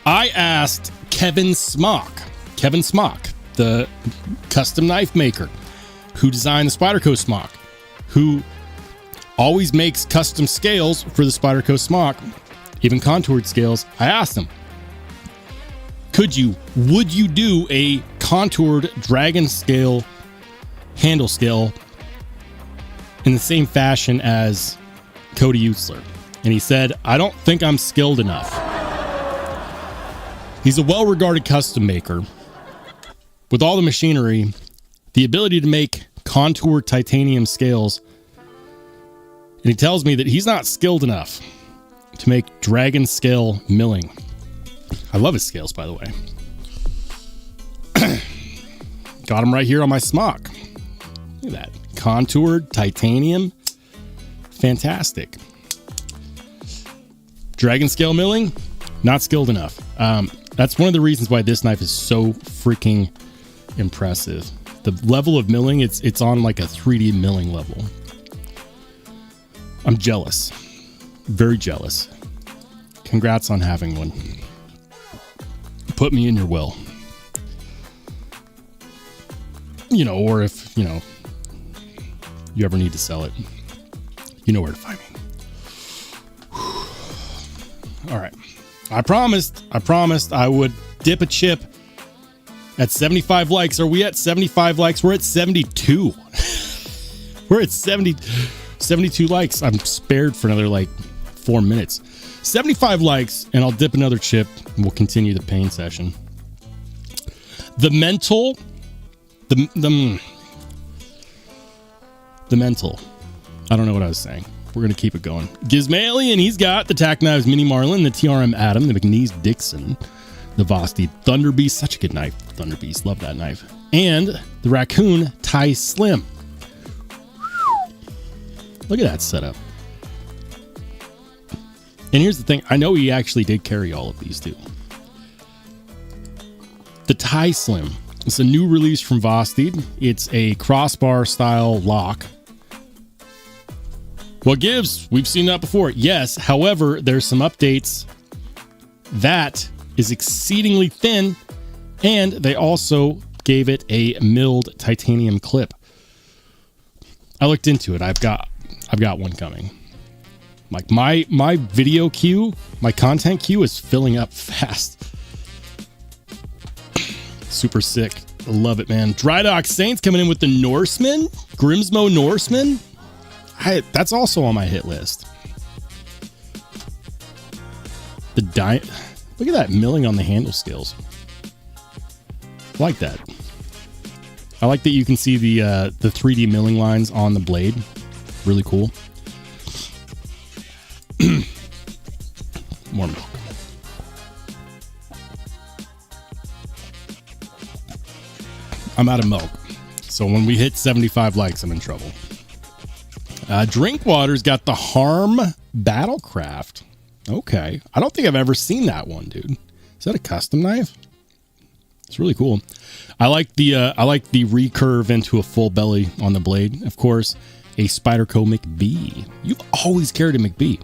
I asked Kevin Smock, the custom knife maker who designed the Spyderco Smock, who always makes custom scales for the Spyderco Smock, even contoured scales. I asked him, would you do a contoured dragon scale handle scale in the same fashion as Cody Utzler? And he said, I don't think I'm skilled enough. He's a well-regarded custom maker with all the machinery, the ability to make contoured titanium scales. And he tells me that he's not skilled enough to make dragon scale milling. I love his scales, by the way. Got him right here on my smock. Look at that. Contoured titanium. Fantastic. Dragon scale milling, not skilled enough. That's one of the reasons why this knife is so freaking impressive. The level of milling, it's on like a 3D milling level. I'm jealous. Very jealous. Congrats on having one. Put me in your will. you know, or if, you know, you ever need to sell it, you know where to find me. All right. I promised I would dip a chip at 75 likes. Are we at 75 likes? We're at 72. We're at 72 likes. I'm spared for another like 4 minutes. 75 likes and I'll dip another chip and we'll continue the pain session. The mental, the mental. I don't know what I was saying. We're going to keep it going. Gizmalian, he's got the Tack Knives Mini Marlin, the TRM Atom, the McNeese Dixon, the Vosti Thunder Beast. Such a good knife. Thunder Beast. Love that knife. And the Raccoon Tie Slim. Look at that setup. And here's the thing. I know he actually did carry all of these too. The Tie Slim. It's a new release from Vosti. It's a crossbar style lock. What gives? We've seen that before. Yes. However, there's some updates. That is exceedingly thin. And they also gave it a milled titanium clip. I looked into it. I've got one coming. Like my video queue, my content queue is filling up fast. Super sick. I love it, man. Dry Dock Saints coming in with the Norseman. Grimsmo Norseman. That's also on my hit list. Look at that milling on the handle scales. I like that. I like that you can see the 3D milling lines on the blade. Really cool. More milk. I'm out of milk. So when we hit 75 likes, I'm in trouble. Drinkwater's got the Harm Battlecraft. Okay. I don't think I've ever seen that one, dude. Is that a custom knife? It's really cool. I like the recurve into a full belly on the blade. Of course, a Spyderco McBee. You've always carried a McBee.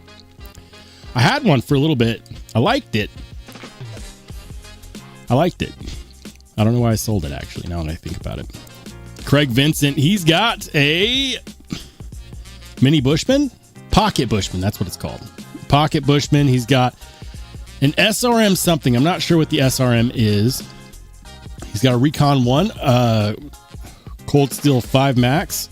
I had one for a little bit. I liked it. I don't know why I sold it, actually, now that I think about it. Craig Vincent, he's got a Mini Bushman? Pocket Bushman, that's what it's called. Pocket Bushman. He's got an SRM something. I'm not sure what the SRM is. He's got a Recon 1, Cold Steel 5 Max.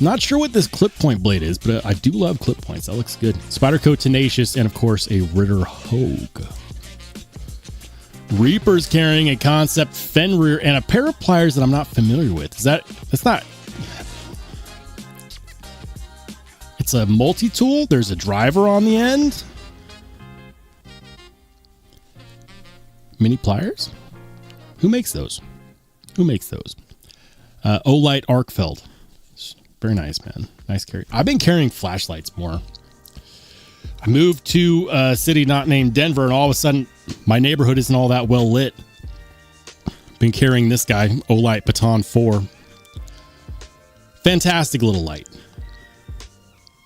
Not sure what this clip point blade is, but I do love clip points. That looks good. Spyderco Tenacious, and of course a Ritter Hogue. Reaper's carrying a Concept Fenrir and a pair of pliers that I'm not familiar with. That's not. It's a multi-tool. There's a driver on the end. Mini pliers? Who makes those? Olight Arkfeld. Very nice, man. Nice carry. I've been carrying flashlights more. I moved to a city not named Denver, and all of a sudden, my neighborhood isn't all that well lit. Been carrying this guy, Olight Baton 4. Fantastic little light.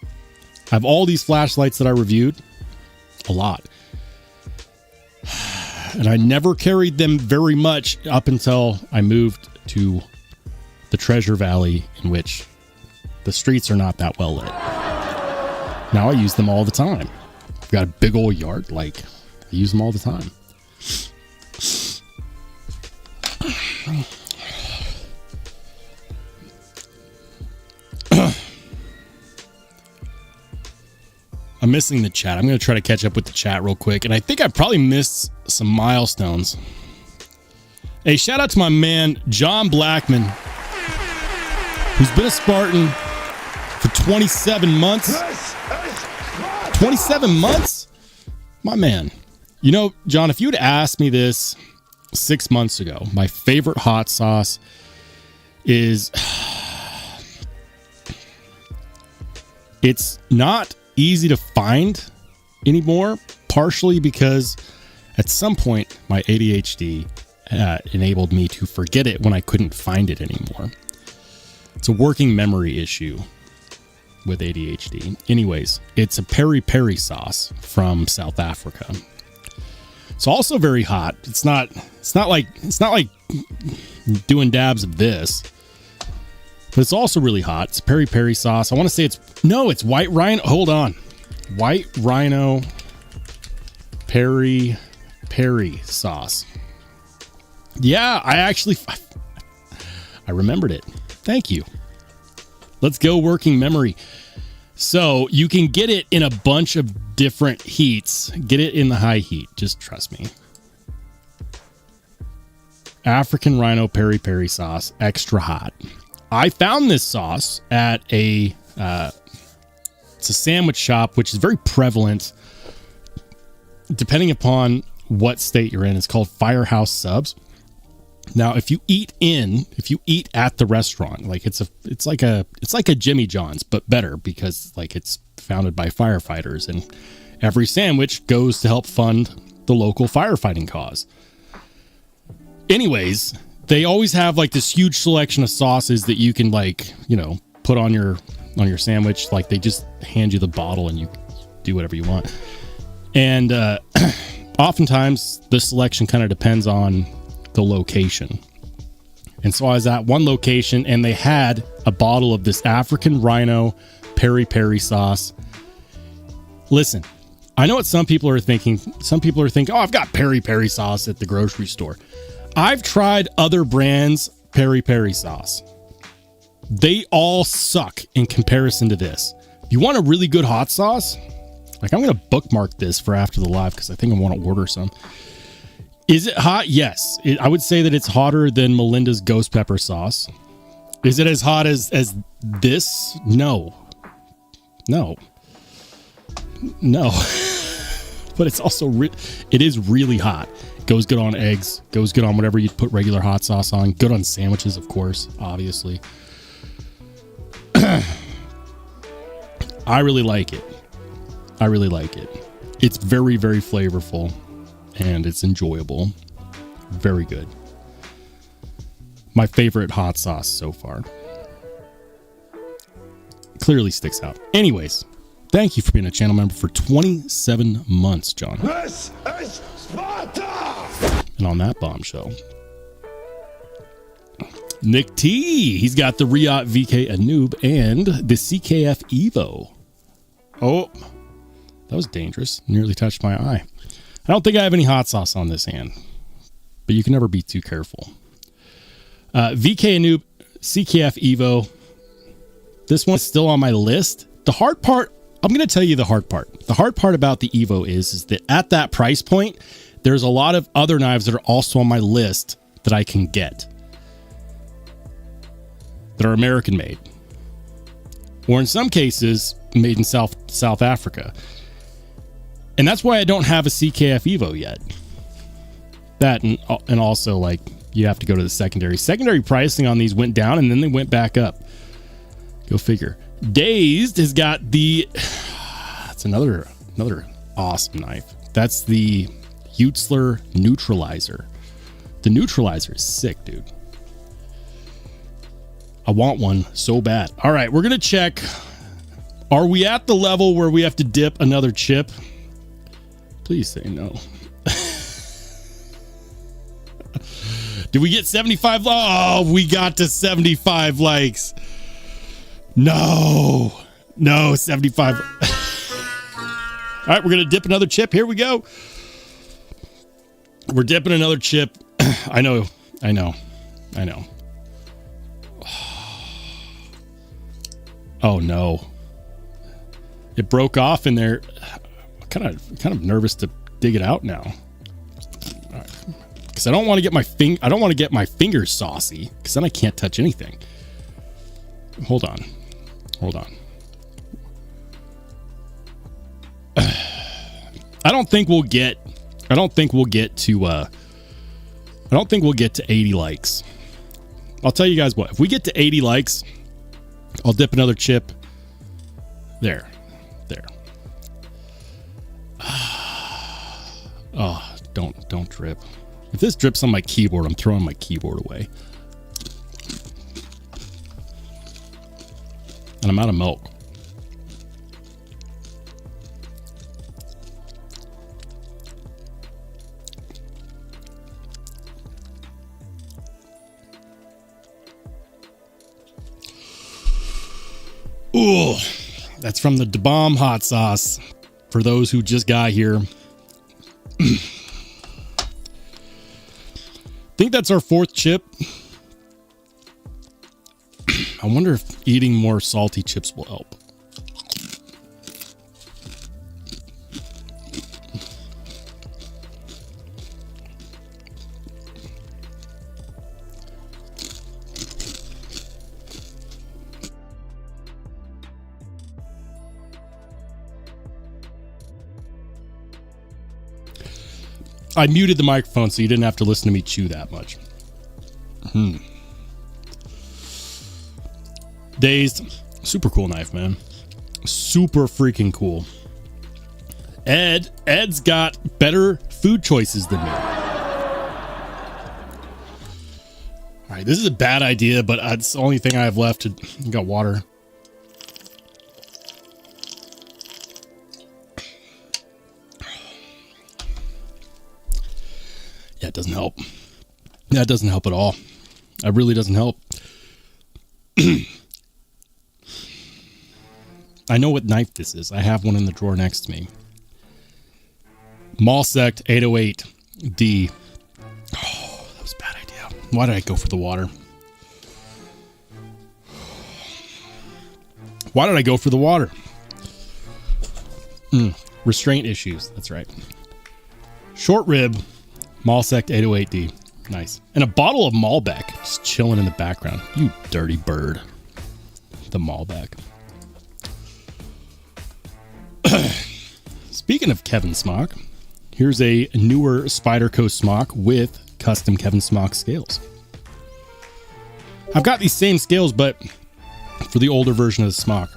I have all these flashlights that I reviewed. A lot. And I never carried them very much up until I moved to the Treasure Valley, in which the streets are not that well lit. Now I use them all the time. I've got a big old yard. I use them all the time. I'm missing the chat. I'm going to try to catch up with the chat real quick. And I think I probably missed some milestones. Hey, shout out to my man, John Blackman, who's been a Spartan for 27 months. 27 months? My man. You know, John, if you'd asked me this 6 months ago, my favorite hot sauce is... It's not easy to find anymore, partially because at some point my ADHD enabled me to forget it when I couldn't find it anymore. It's a working memory issue with ADHD. Anyways, it's a peri peri sauce from South Africa. It's also very hot. It's not like doing dabs of this. But it's also really hot. It's peri peri sauce. I want to say it's white rhino. Hold on. White rhino peri peri sauce. Yeah, I remembered it. Thank you. Let's go working memory. So you can get it in a bunch of different heats. Get it in the high heat. Just trust me. African rhino peri peri sauce, extra hot. I found this sauce at it's a sandwich shop, which is very prevalent depending upon what state you're in. It's called Firehouse Subs. Now, if you eat at the restaurant, like it's like a Jimmy John's, but better because like it's founded by firefighters, and every sandwich goes to help fund the local firefighting cause. Anyways, they always have like this huge selection of sauces that you can like, put on your sandwich. Like they just hand you the bottle and you do whatever you want. And oftentimes the selection kind of depends on the location. And so I was at one location and they had a bottle of this African rhino peri peri sauce. Listen, I know what some people are thinking. Some people are thinking, oh, I've got peri peri sauce at the grocery store. I've tried other brands' peri peri sauce. They all suck in comparison to this. If you want a really good hot sauce, like I'm going to bookmark this for after the live because I think I want to order some. Is it hot? Yes. I would say that it's hotter than Melinda's ghost pepper sauce. Is it as hot as this? No. But it's also it is really hot. Goes good on eggs. Goes good on whatever you put regular hot sauce on. Good on sandwiches, of course, obviously. I really like it. It's very, very flavorful. And it's enjoyable. Very good. My favorite hot sauce so far. Clearly sticks out. Anyways, thank you for being a channel member for 27 months, John. This is Sparta! And on that bombshell, Nick T, he's got the Riot VK Anub and the CKF Evo. Oh, that was dangerous. Nearly touched my eye. I don't think I have any hot sauce on this hand, but you can never be too careful. VK Anub, CKF Evo. This one's still on my list. The hard part, I'm going to tell you the hard part. The hard part about the Evo is that at that price point, there's a lot of other knives that are also on my list that I can get that are American made, or in some cases made in South Africa. And that's why I don't have a CKF Evo yet. That and also like you have to go to the secondary pricing on these went down and then they went back up. Go figure. Dazed has got that's another awesome knife. That's the Hutzler Neutralizer. The Neutralizer is sick, dude. I want one so bad. All right, we're gonna check. Are we at the level where we have to dip another chip? Please say no. Did we get 75? Oh, we got to 75 likes. No, 75. All right, we're going to dip another chip. Here we go. We're dipping another chip. I know. Oh no. It broke off in there. Kind of nervous to dig it out now. Because I don't want to get my fingers saucy, because then I can't touch anything. Hold on. I don't think we'll get to 80 likes. I'll tell you guys what, if we get to 80 likes, I'll dip another chip. There. Oh, don't drip. If this drips on my keyboard, I'm throwing my keyboard away. And I'm out of milk. Ooh, that's from the Da Bomb hot sauce. For those who just got here. Think that's our fourth chip. I wonder if eating more salty chips will help. I muted the microphone so you didn't have to listen to me chew that much. Dazed. Super cool knife, man. Super freaking cool. Ed's got better food choices than me. All right, this is a bad idea, but it's the only thing I have left. I got water. Yeah, it doesn't help. That doesn't help at all. It really doesn't help. I know what knife this is. I have one in the drawer next to me. Malsect 808D. Oh, that was a bad idea. Why did I go for the water? Why did I go for the water? Restraint issues. That's right. Short rib. Malsect 808D. Nice. And a bottle of Malbec just chilling in the background. You dirty bird. The Malbec. Speaking of Kevin Smock, here's a newer Spyderco smock with custom Kevin Smock scales. I've got these same scales, but for the older version of the smock.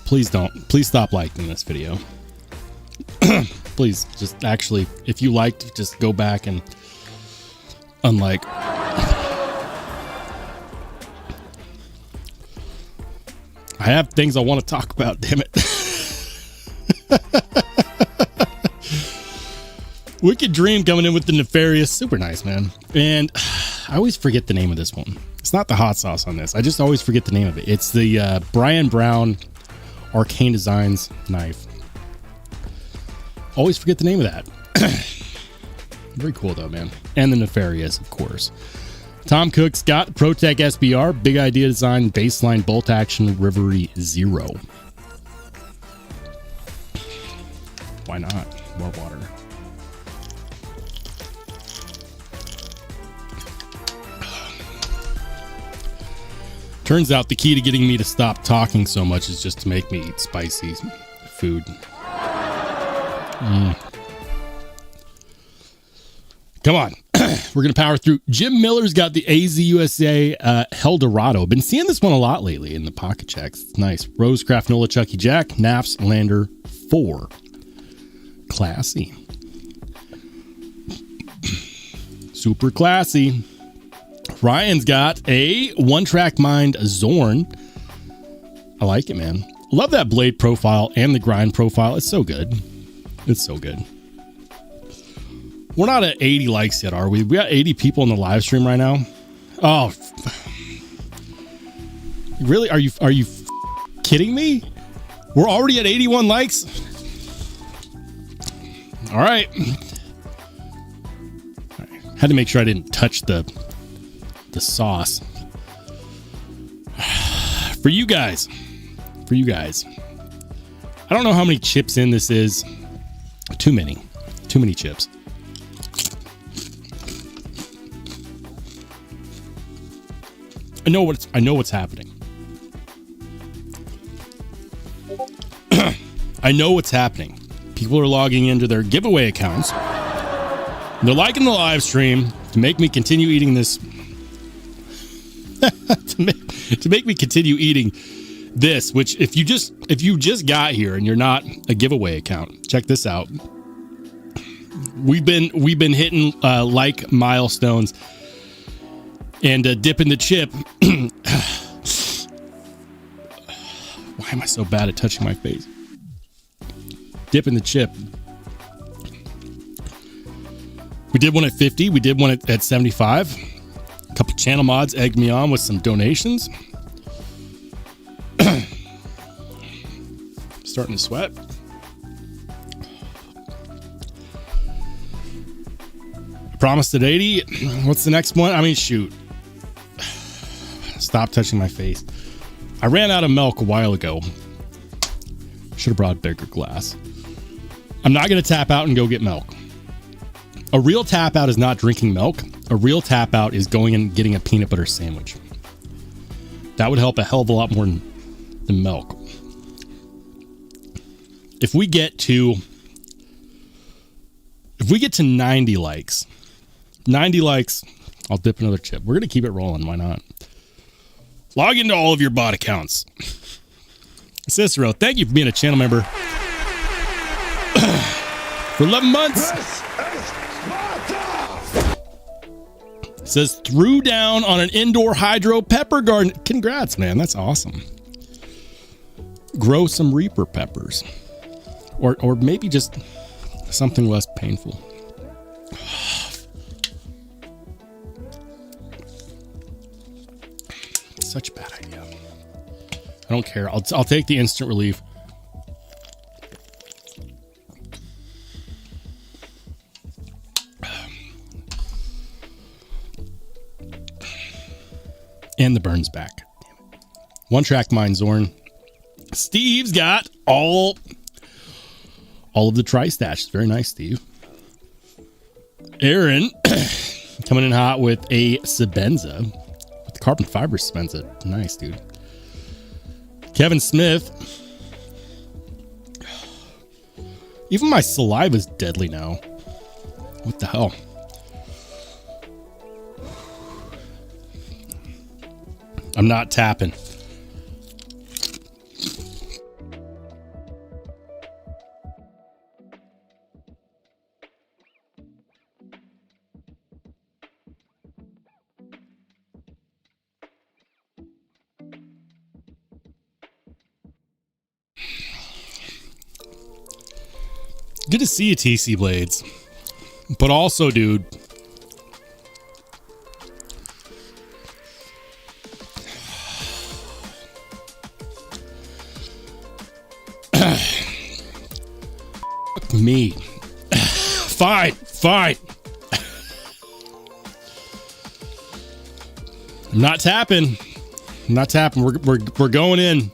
Please stop liking this video. Please, just actually, if you liked, just go back and unlike. I have things I want to talk about, damn it. Wicked Dream coming in with the Nefarious. Super nice, man. And I always forget the name of this one. It's not the hot sauce on this. I just always forget the name of it. It's the Brian Brown Arcane Designs knife. Always forget the name of that. Very cool though, man. And the Nefarious, of course. Tom Cook's got ProTech SBR, Big Idea Design, Baseline Bolt Action, Rivery Zero. Why not? More water. Turns out the key to getting me to stop talking so much is just to make me eat spicy food. Come on. We're going to power through. Jim Miller's got the AZUSA Eldorado. Been seeing this one a lot lately in the pocket checks. It's nice. Rosecraft Nola Chucky Jack. Naps Lander 4. Classy. Super classy. Ryan's got a one-track mind Zorn. I like it, man. Love that blade profile and the grind profile. It's so good. It's so good. We're not at 80 likes yet, are we? We got 80 people in the live stream right now. Oh, really? Are you kidding me? We're already at 81 likes. All right. Had to make sure I didn't touch the sauce. For you guys. I don't know how many chips in this is. Too many chips. I know what's happening. I know what's happening. People are logging into their giveaway accounts. They're liking the live stream to make me continue eating this. to make me continue eating this, which if you just got here and you're not a giveaway account, check this out. We've been hitting like milestones and dipping the chip. Why am I so bad at touching my face? Dipping the chip. We did one at 50. We did one at 75. A couple channel mods egged me on with some donations. Starting to sweat. I promised at 80. What's the next one? I mean, shoot. Stop touching my face. I ran out of milk a while ago. Should have brought a bigger glass. I'm not going to tap out and go get milk. A real tap out is not drinking milk. A real tap out is going and getting a peanut butter sandwich. That would help a hell of a lot more than milk. If we get to 90 likes, I'll dip another chip. We're going to keep it rolling. Why not? Log into all of your bot accounts. Cicero, thank you for being a channel member for 11 months. It says threw down on an indoor hydro pepper garden. Congrats, man. That's awesome. Grow some Reaper peppers. Or maybe just something less painful. Such a bad idea. I don't care. I'll take the instant relief. And the burn's back. One track mind, Zorn. Steve's got all of the tri-stash. Very nice, Steve. Aaron coming in hot with a Sebenza. With the carbon fiber Sebenza. Nice, dude. Kevin Smith. Even my saliva is deadly now. What the hell? I'm not tapping. Good to see you, TC Blades. But also, dude, me. Fine. I'm not tapping. We're going in.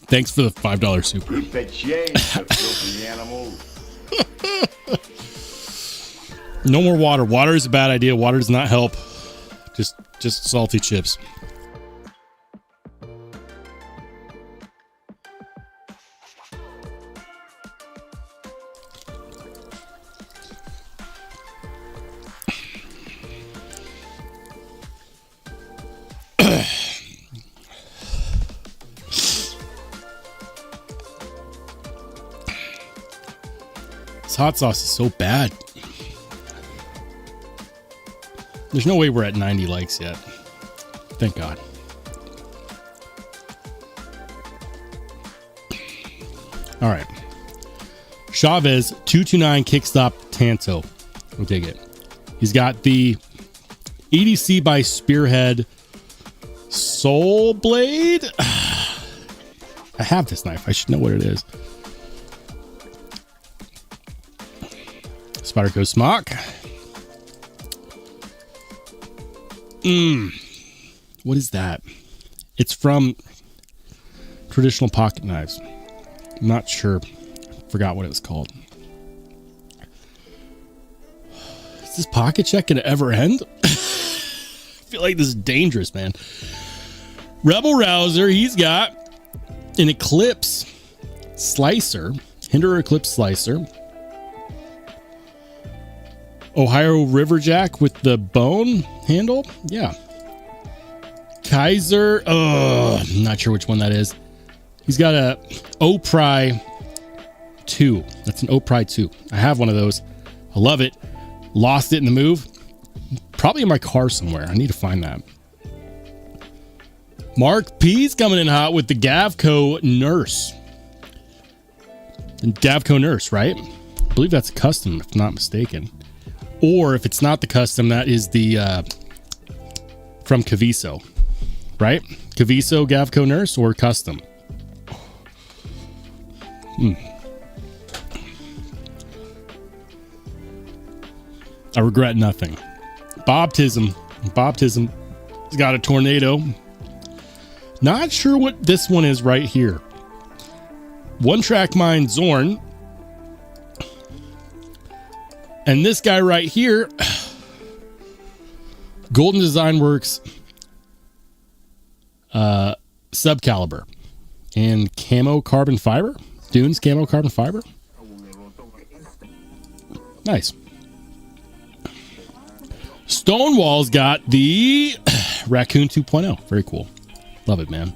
Thanks for the $5 super. No more water. Water is a bad idea. Water does not help. Just salty chips. This hot sauce is so bad. There's no way we're at 90 likes yet. Thank God. All right. Chavez 229 kickstop Tanto. We'll take it. He's got the EDC by Spearhead Soul Blade. I have this knife. I should know what it is. Spyderco Smock. What is that? It's from Traditional Pocket Knives. I'm not sure. Forgot what it was called. Is this pocket check gonna ever end? I feel like this is dangerous, man. Rebel Rouser, he's got an Eclipse Slicer. Hinder Eclipse Slicer. Ohio Riverjack with the bone handle. Yeah. Kaiser. I'm not sure which one that is. He's got a Opry 2. That's an Opry 2. I have one of those. I love it. Lost it in the move. Probably in my car somewhere. I need to find that. Mark P's coming in hot with the Gavco Nurse. The Gavco Nurse, right? I believe that's a custom, if not mistaken. Or if it's not the custom, that is the from Caviso, right? Caviso Gavco Nurse or custom. I regret nothing. Bobtism has got a tornado. Not sure what this one is right here. One Track Mind Zorn. And this guy right here, Golden Design Works Subcaliber and Camo Carbon Fiber. Dunes Camo Carbon Fiber. Nice. Stonewall's got the Raccoon 2.0. Very cool. Love it, man.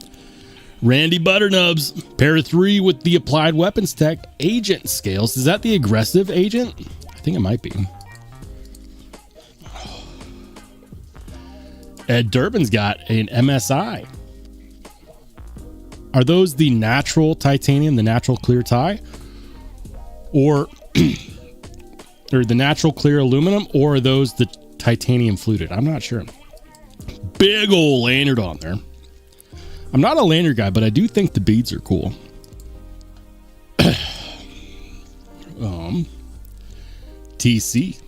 Randy Butternubs, pair of 3 with the Applied Weapons Tech Agent Scales. Is that the aggressive agent? I think it might be. Ed Durbin's got an MSI. Are those the natural titanium, the natural clear tie? Or the natural clear aluminum? Or are those the titanium fluted? I'm not sure. Big old lanyard on there. I'm not a lanyard guy, but I do think the beads are cool. TC.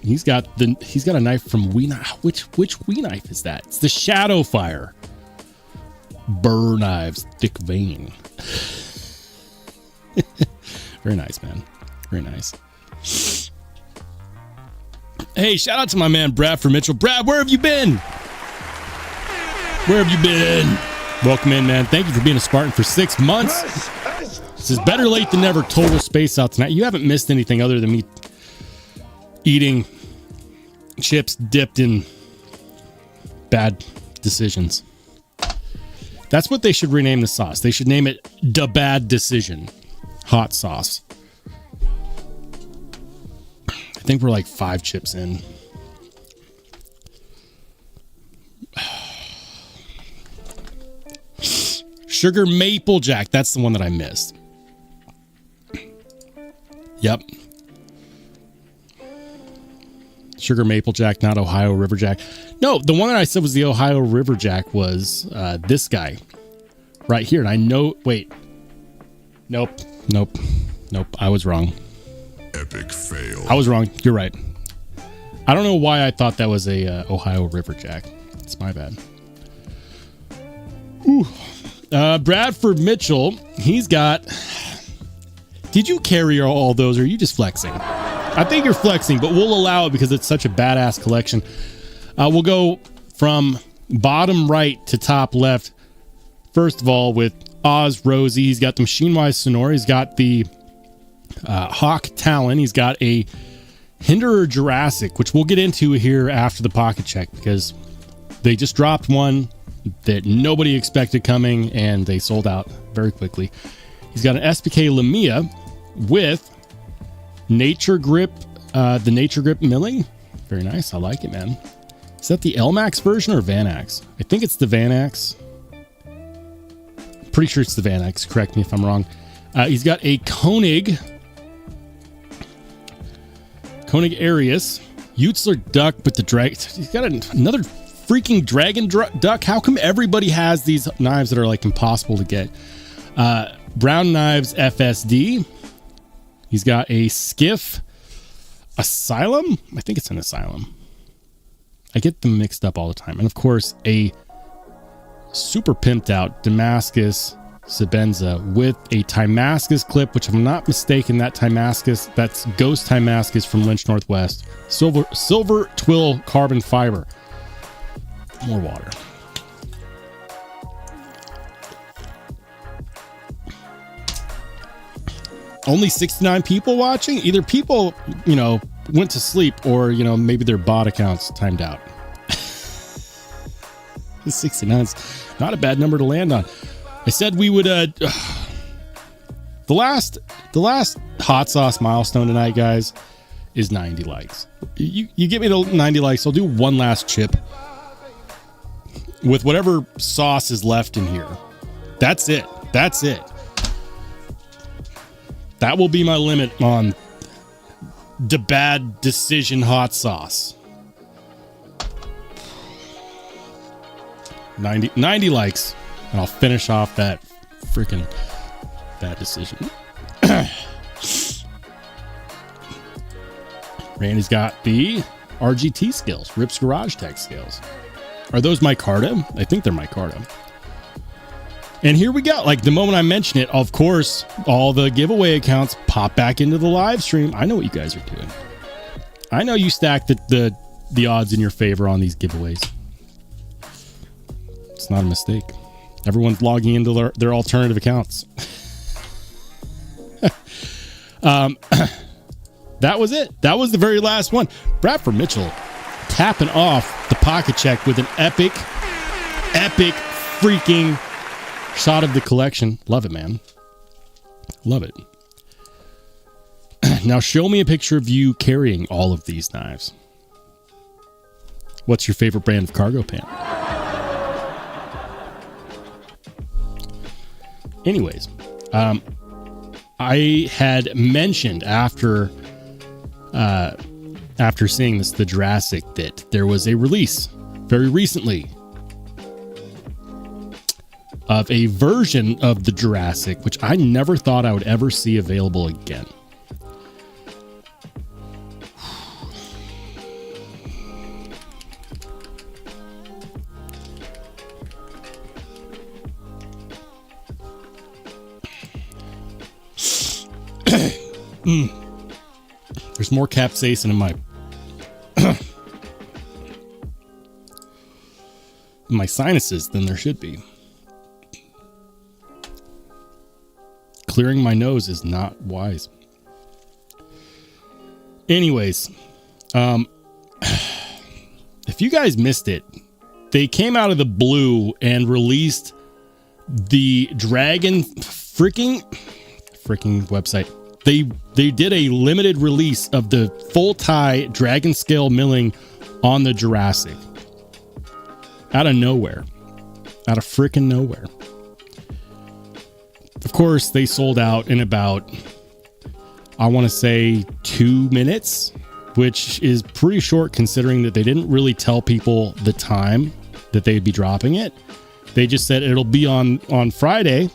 He's got a knife from We Knife. Which We Knife is that? It's the Shadow Fire. Burr knives, thick vein. Very nice, man. Very nice. Hey, shout out to my man Bradford Mitchell. Brad, where have you been? Where have you been? Welcome in, man. Thank you for being a Spartan for 6 months. This is better late than never. Total space out tonight. You haven't missed anything other than me eating chips dipped in bad decisions. That's what they should rename the sauce. They should name it Da Bad Decision Hot Sauce. I think we're like 5 chips in. Sugar Maple Jack. That's the one that I missed. Yep. Sugar Maple Jack, not Ohio River Jack. No, the one that I said was the Ohio River Jack was this guy right here. And I know, wait. Nope. I was wrong. Epic fail. I was wrong. You're right. I don't know why I thought that was a Ohio River Jack. It's my bad. Ooh. Bradford Mitchell, he's got... Did you carry all those, or are you just flexing? I think you're flexing, but we'll allow it because it's such a badass collection. We'll go from bottom right to top left. First of all, with Oz Rosie, he's got the Machine Wise Sonora. He's got the Hawk Talon. He's got a Hinderer Jurassic, which we'll get into here after the pocket check because they just dropped one that nobody expected coming and they sold out very quickly. He's got an SPK Lamia with Nature Grip, the Nature Grip milling. Very nice. I like it, man. Is that the LMAX version or Vanax? I think it's the Vanax. Pretty sure it's the Vanax. Correct me if I'm wrong. He's got a Koenig Arius, Utzler Duck, but the drag. He's got another freaking dragon duck. How come everybody has these knives that are like impossible to get? Brown Knives FSD. He's got a Skiff Asylum. I think it's an Asylum. I get them mixed up all the time. And of course, a super pimped out Damascus Sabenza with a Timascus clip, which if I'm not mistaken, that's Ghost Timascus from Lynch Northwest. Silver twill carbon fiber. More water. Only 69 people watching. Either people, went to sleep or, maybe their bot accounts timed out. 69 is not a bad number to land on. I said we would The last hot sauce milestone tonight, guys, is 90 likes. You get me to 90 likes, I'll do one last chip with whatever sauce is left in here. That's it. That's it. That will be my limit on the bad decision hot sauce. 90 likes, and I'll finish off that freaking bad decision. Randy's got the RGT scales, Rips Garage Tech scales. Are those micarta? I think they're micarta. And here we go. Like the moment I mention it, of course, all the giveaway accounts pop back into the live stream. I know what you guys are doing. I know you stack the odds in your favor on these giveaways. It's not a mistake. Everyone's logging into their alternative accounts. That was it. That was the very last one. Bradford Mitchell tapping off the pocket check with an epic freaking shot of the collection. Love it, man. Love it. Now show me a picture of you carrying all of these knives. What's your favorite brand of cargo pant? Anyways, I had mentioned after seeing the Jurassic that there was a release very recently of a version of the Jurassic, which I never thought I would ever see available again. There's more capsaicin in my sinuses than there should be. Clearing my nose is not wise. Anyways, if you guys missed it, they came out of the blue and released the Dragon freaking website. They did a limited release of the full tie dragon scale milling on the Jurassic. Out of nowhere. Out of freaking nowhere. Of course, they sold out in about, I want to say 2 minutes, which is pretty short considering that they didn't really tell people the time that they'd be dropping it. They just said it'll be on Friday.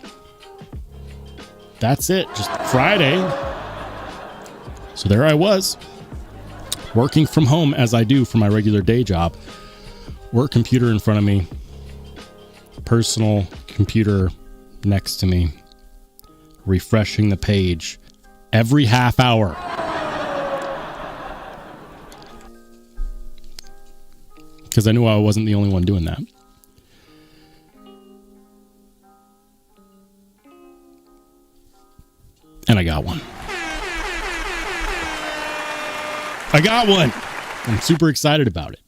That's it, just Friday. So there I was, working from home as I do for my regular day job. Work computer in front of me, personal computer next to me, refreshing the page every half hour. Because I knew I wasn't the only one doing that. And I got one. I got one. I'm super excited about it.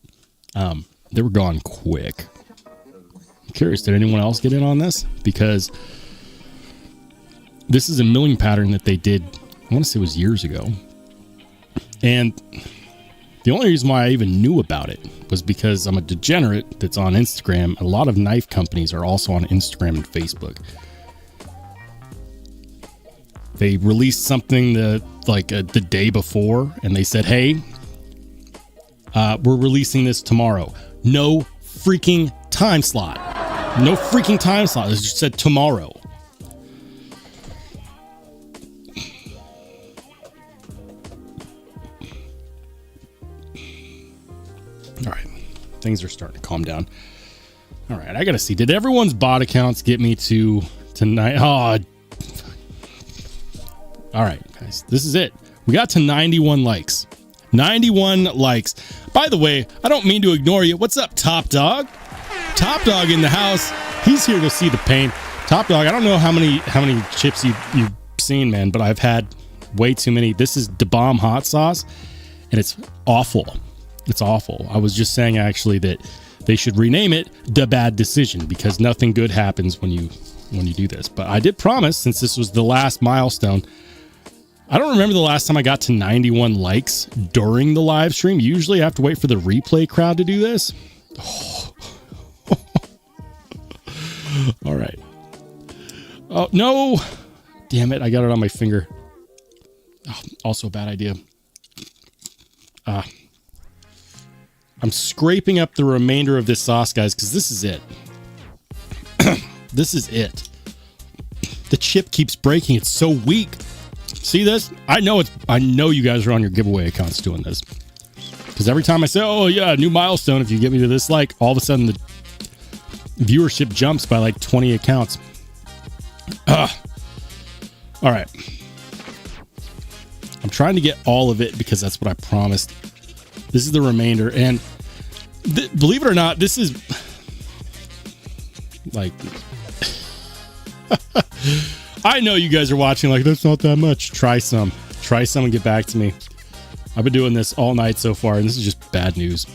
They were gone quick. I'm curious, did anyone else get in on this? Because this is a milling pattern that they did, I want to say it was years ago. And the only reason why I even knew about it was because I'm a degenerate that's on Instagram. A lot of knife companies are also on Instagram and Facebook. They released something the day before, and they said, hey, we're releasing this tomorrow. No freaking time slot. No freaking time slot. It just said tomorrow. All right. Things are starting to calm down. All right. I got to see. Did everyone's bot accounts get me to tonight? Oh, all right, guys, this is it. We got to 91 likes. 91 likes. By the way, I don't mean to ignore you. What's up, Top Dog? Top Dog in the house. He's here to see the pain. Top Dog, I don't know how many chips you've seen, man, but I've had way too many. This is Da Bomb hot sauce, and it's awful. It's awful. I was just saying, actually, that they should rename it Da Bad Decision, because nothing good happens when you when you do this. But I did promise, since this was the last milestone, I don't remember the last time I got to 91 likes during the live stream. Usually I have to wait for the replay crowd to do this. Oh. All right. Oh, no. Damn it. I got it on my finger. Oh, also a bad idea. I'm scraping up the remainder of this sauce, guys, because this is it. This is it. The chip keeps breaking. It's so weak. See this? I know you guys are on your giveaway accounts doing this. Because every time I say, oh yeah, new milestone, if you get me to this like, all of a sudden the viewership jumps by like 20 accounts. All right. I'm trying to get all of it because that's what I promised. This is the remainder. And believe it or not, this is like, I know you guys are watching like, that's not that much. Try some and get back to me. I've been doing this all night so far, and this is just bad news.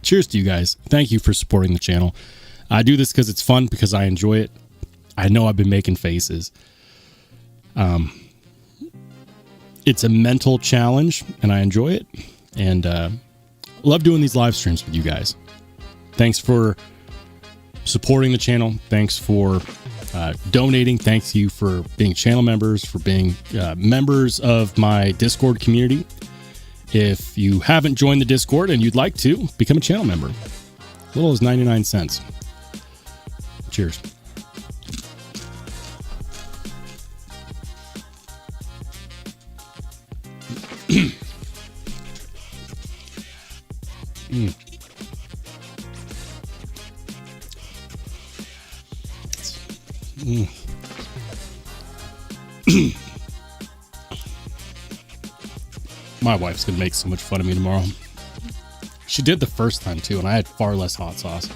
Cheers to you guys. Thank you for supporting the channel. I do this because it's fun, because I enjoy it. I know I've been making faces. It's a mental challenge, and I enjoy it. And love doing these live streams with you guys. Thanks for supporting the channel. Thanks for donating. Thanks you for being channel members, for being members of my Discord community. If you haven't joined the Discord and you'd like to, become a channel member. Little as 99 cents. Cheers. My wife's gonna make so much fun of me tomorrow. She did the first time too, and I had far less hot sauce.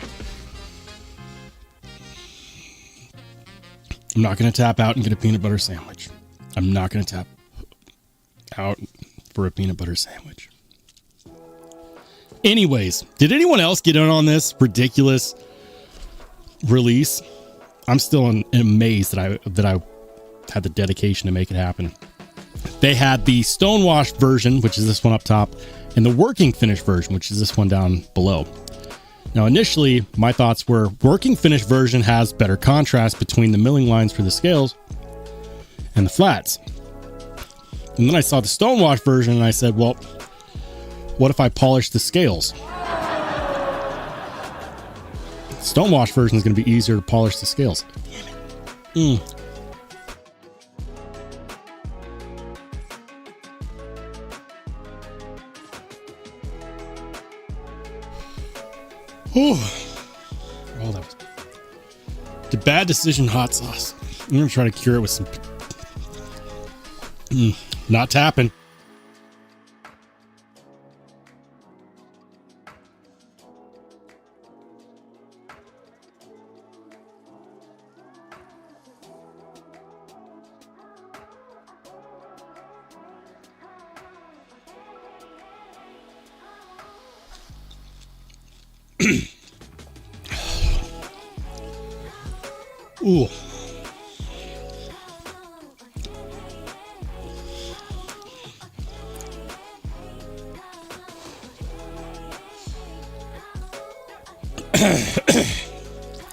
I'm not gonna tap out and get a peanut butter sandwich. I'm not gonna tap out for a peanut butter sandwich. Anyways, did anyone else get in on this ridiculous release? I'm still amazed that I had the dedication to make it happen. They had the stonewashed version, which is this one up top, and the working finish version, which is this one down below. Now, initially, my thoughts were working finish version has better contrast between the milling lines for the scales and the flats. And then I saw the stonewashed version, and I said, well, what if I polish the scales? Stonewashed version is going to be easier to polish the scales. Damn it. Oh, that was the bad decision. Hot sauce. I'm gonna try to cure it with some. Not tapping. Ooh.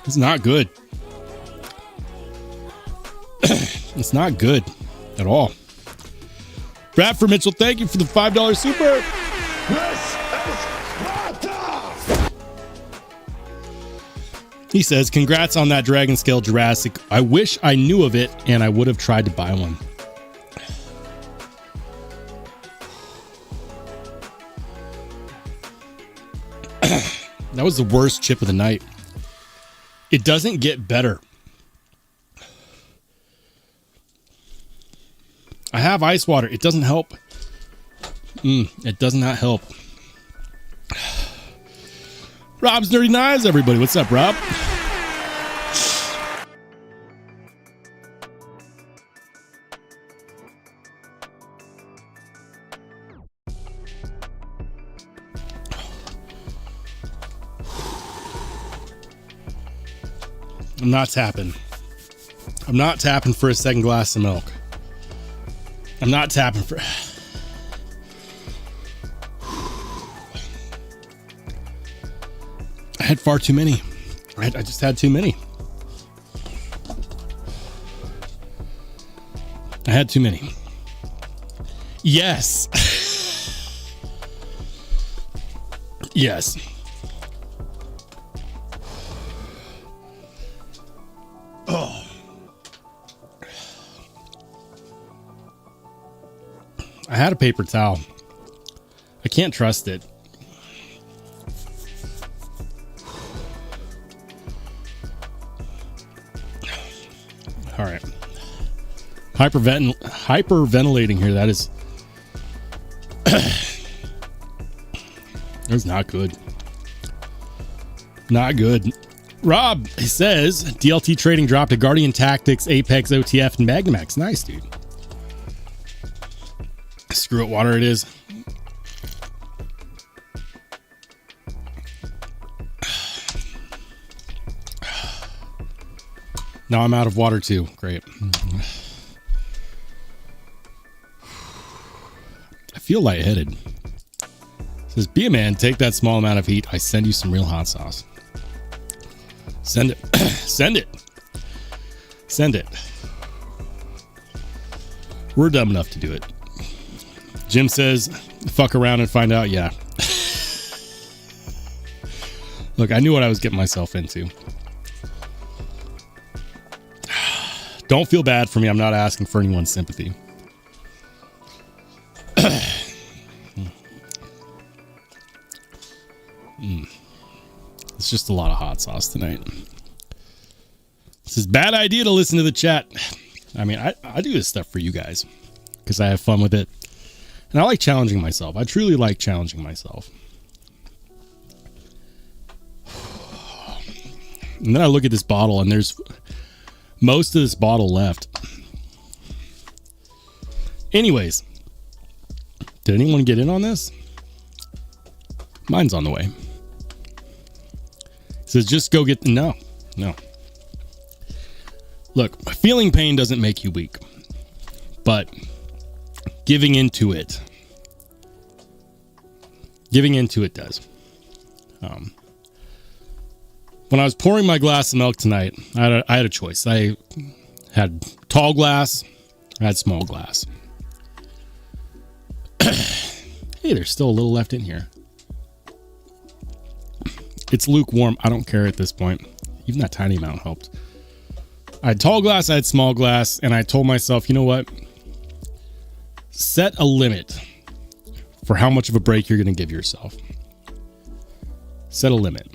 It's not good. It's not good at all. Bradford Mitchell, thank you for the $5 super. He says, congrats on that Dragon Scale Jurassic. I wish I knew of it and I would have tried to buy one. That was the worst chip of the night. It doesn't get better. I have ice water. It doesn't help. It does not help. Rob's Nerdy Knives, everybody. What's up, Rob? I'm not tapping. I'm not tapping for a second glass of milk. I'm not tapping for... I had far too many. I just had too many. I had too many. Yes. Yes. Oh. I had a paper towel. I can't trust it. All right. Hyperventilating here. That is... That's not good. Not good. Rob says DLT trading dropped a Guardian Tactics, Apex, OTF, and Magnamax. Nice, dude. Screw it, water it is. Now I'm out of water too. Great. I feel lightheaded. Says, be a man, take that small amount of heat. I send you some real hot sauce. Send it. Send it. Send it. We're dumb enough to do it. Jim says, fuck around and find out. Yeah. Look, I knew what I was getting myself into. Don't feel bad for me. I'm not asking for anyone's sympathy. It's just a lot of hot sauce tonight. This is a bad idea to listen to the chat. I mean, I do this stuff for you guys because I have fun with it. And I like challenging myself. I truly like challenging myself. And then I look at this bottle and there's most of this bottle left. Anyways, did anyone get in on this? Mine's on the way. It says just go get... No. Look, feeling pain doesn't make you weak. But giving into it does. When I was pouring my glass of milk tonight, I had a choice. I had tall glass, I had small glass. Hey, there's still a little left in here. It's lukewarm. I don't care at this point. Even that tiny amount helped. I had tall glass, I had small glass, and I told myself, you know what? Set a limit for how much of a break you're going to give yourself. Set a limit.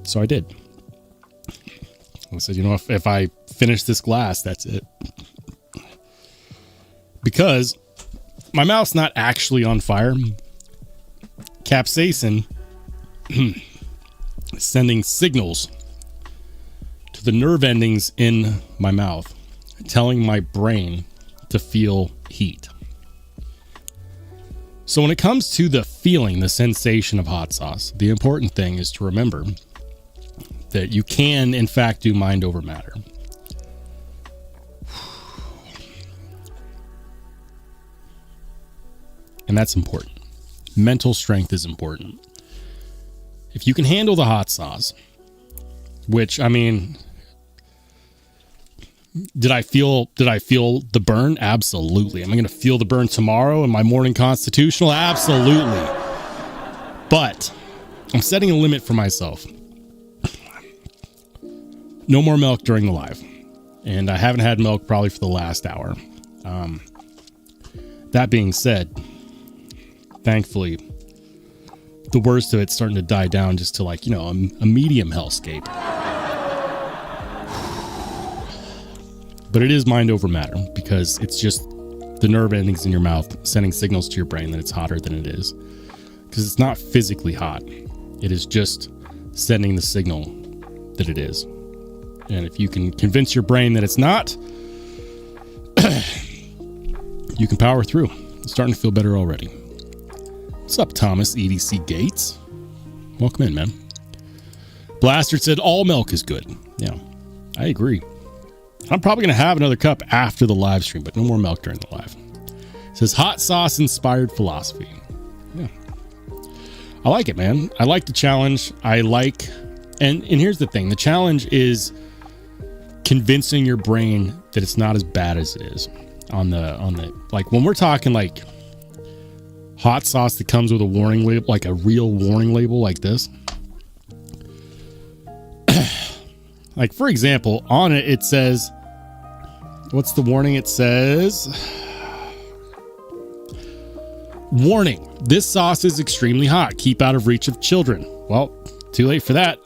So I did. I said, you know, if I finish this glass, that's it. Because my mouth's not actually on fire. Capsaicin is sending signals to the nerve endings in my mouth, telling my brain to feel heat. So when it comes to the feeling, the sensation of hot sauce, the important thing is to remember that you can, in fact, do mind over matter. And that's important. Mental strength is important. If you can handle the hot sauce, which, I mean, did I feel the burn? Absolutely. Am I going to feel the burn tomorrow in my morning constitutional? Absolutely. But I'm setting a limit for myself. No more milk during the live. And I haven't had milk probably for the last hour. That being said, thankfully, the worst of it's starting to die down just to, like, you know, a medium hellscape. But it is mind over matter because it's just the nerve endings in your mouth sending signals to your brain that it's hotter than it is. Because it's not physically hot. It is just sending the signal that it is. And if you can convince your brain that it's not, you can power through. It's starting to feel better already. What's up, Thomas EDC Gates? Welcome in, man. Blaster said all milk is good. Yeah, I agree. I'm probably going to have another cup after the live stream, but no more milk during the live. It says hot sauce inspired philosophy. Yeah. I like it, man. I like the challenge. I like, and here's the thing. The challenge is convincing your brain that it's not as bad as it is on the, like when we're talking like hot sauce that comes with a warning label, like a real warning label like this. Like for example, on it, it says, what's the warning? It says, warning, this sauce is extremely hot. Keep out of reach of children. Well, too late for that.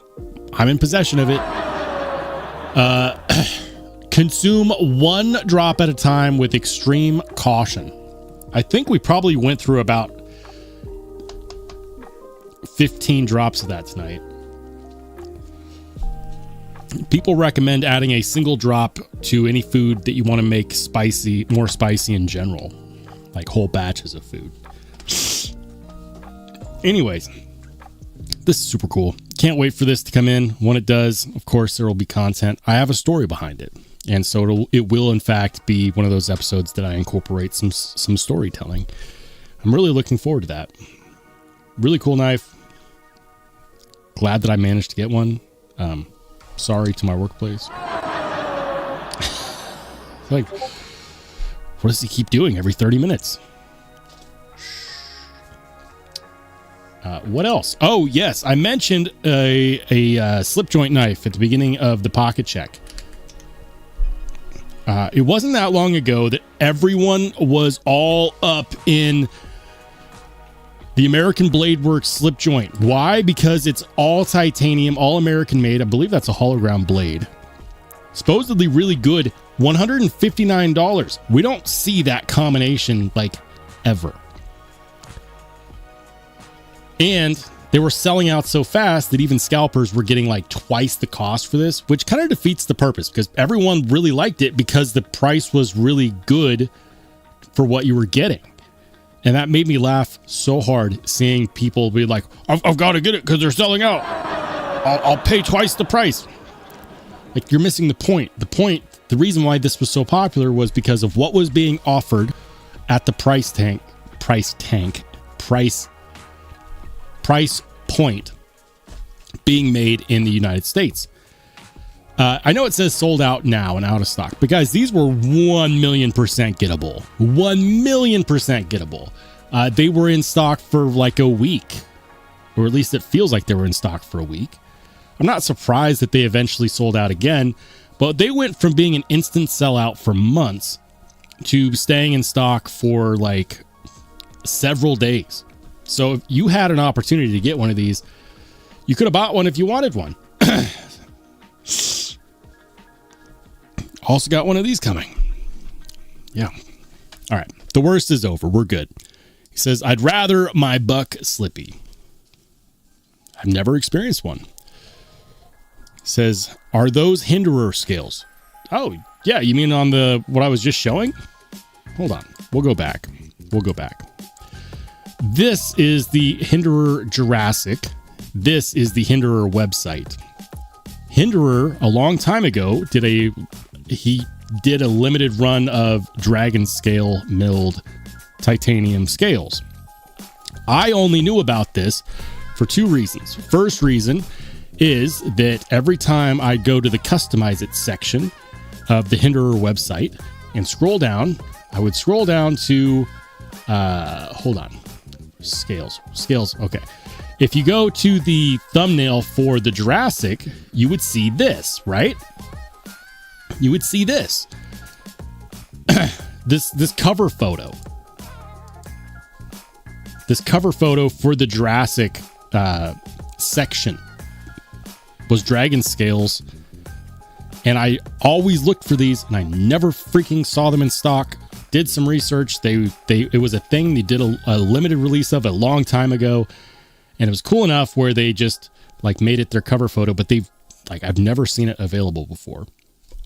I'm in possession of it. Consume 1 drop at a time with extreme caution. I think we probably went through about 15 drops of that tonight. People recommend adding a single drop to any food that you want to make spicy, more spicy in general, like whole batches of food. Anyways, this is super cool. Can't wait for this to come in. When it does, of course, there will be content. I have a story behind it. And so it will, in fact, be one of those episodes that I incorporate some storytelling. I'm really looking forward to that. Really cool knife. Glad that I managed to get one. Sorry to my workplace. Like, what does he keep doing every 30 minutes? What else? Oh, yes. I mentioned a slip joint knife at the beginning of the pocket check. It wasn't that long ago that everyone was all up in the American Blade Works slip joint. Why? Because it's all titanium, all American made. I believe that's a hologram blade. Supposedly really good. $159. We don't see that combination like ever. And they were selling out so fast that even scalpers were getting like twice the cost for this, which kind of defeats the purpose because everyone really liked it because the price was really good for what you were getting. And that made me laugh so hard seeing people be like, I've got to get it because they're selling out. I'll pay twice the price. Like, you're missing the point. The reason why this was so popular was because of what was being offered at the price point being made in the United States. I know it says sold out now and out of stock, but guys, these were 1 million percent gettable. 1 million percent gettable. They were in stock for like a week, or at least it feels like they were in stock for a week. I'm not surprised that they eventually sold out again, but they went from being an instant sellout for months to staying in stock for like several days. So if you had an opportunity to get one of these, you could have bought one if you wanted one. Also got one of these coming. Yeah. All right. The worst is over. We're good. He says, I'd rather my buck slippy. I've never experienced one. He says, are those hinderer scales? Oh, yeah. You mean on what I was just showing? Hold on. We'll go back. This is the Hinderer Jurassic. This is the Hinderer website. Hinderer, a long time ago, did a limited run of dragon scale milled titanium scales. I only knew about this for 2 reasons. First reason is that every time I go to the customize it section of the Hinderer website and scroll down, I would scroll down to hold on. Scales. Okay. If you go to the thumbnail for the Jurassic, you would see this, right? You would see this. this cover photo. This cover photo for the Jurassic section was dragon scales. And I always looked for these and I never freaking saw them in stock. Did some research. It was a thing they did a limited release of a long time ago. And it was cool enough where they just like made it their cover photo, but I've never seen it available before.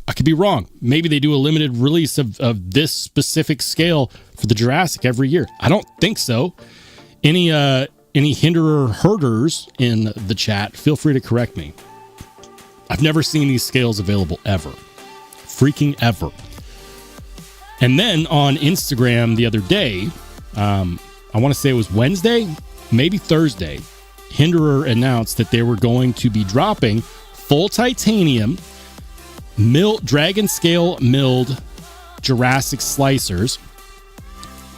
I could be wrong. Maybe they do a limited release of this specific scale for the Jurassic every year. I don't think so. Any Hinderer herders in the chat, feel free to correct me. I've never seen these scales available ever. Freaking ever. And then on Instagram the other day, I want to say it was Wednesday, maybe Thursday, Hinderer announced that they were going to be dropping full titanium dragon scale milled Jurassic slicers,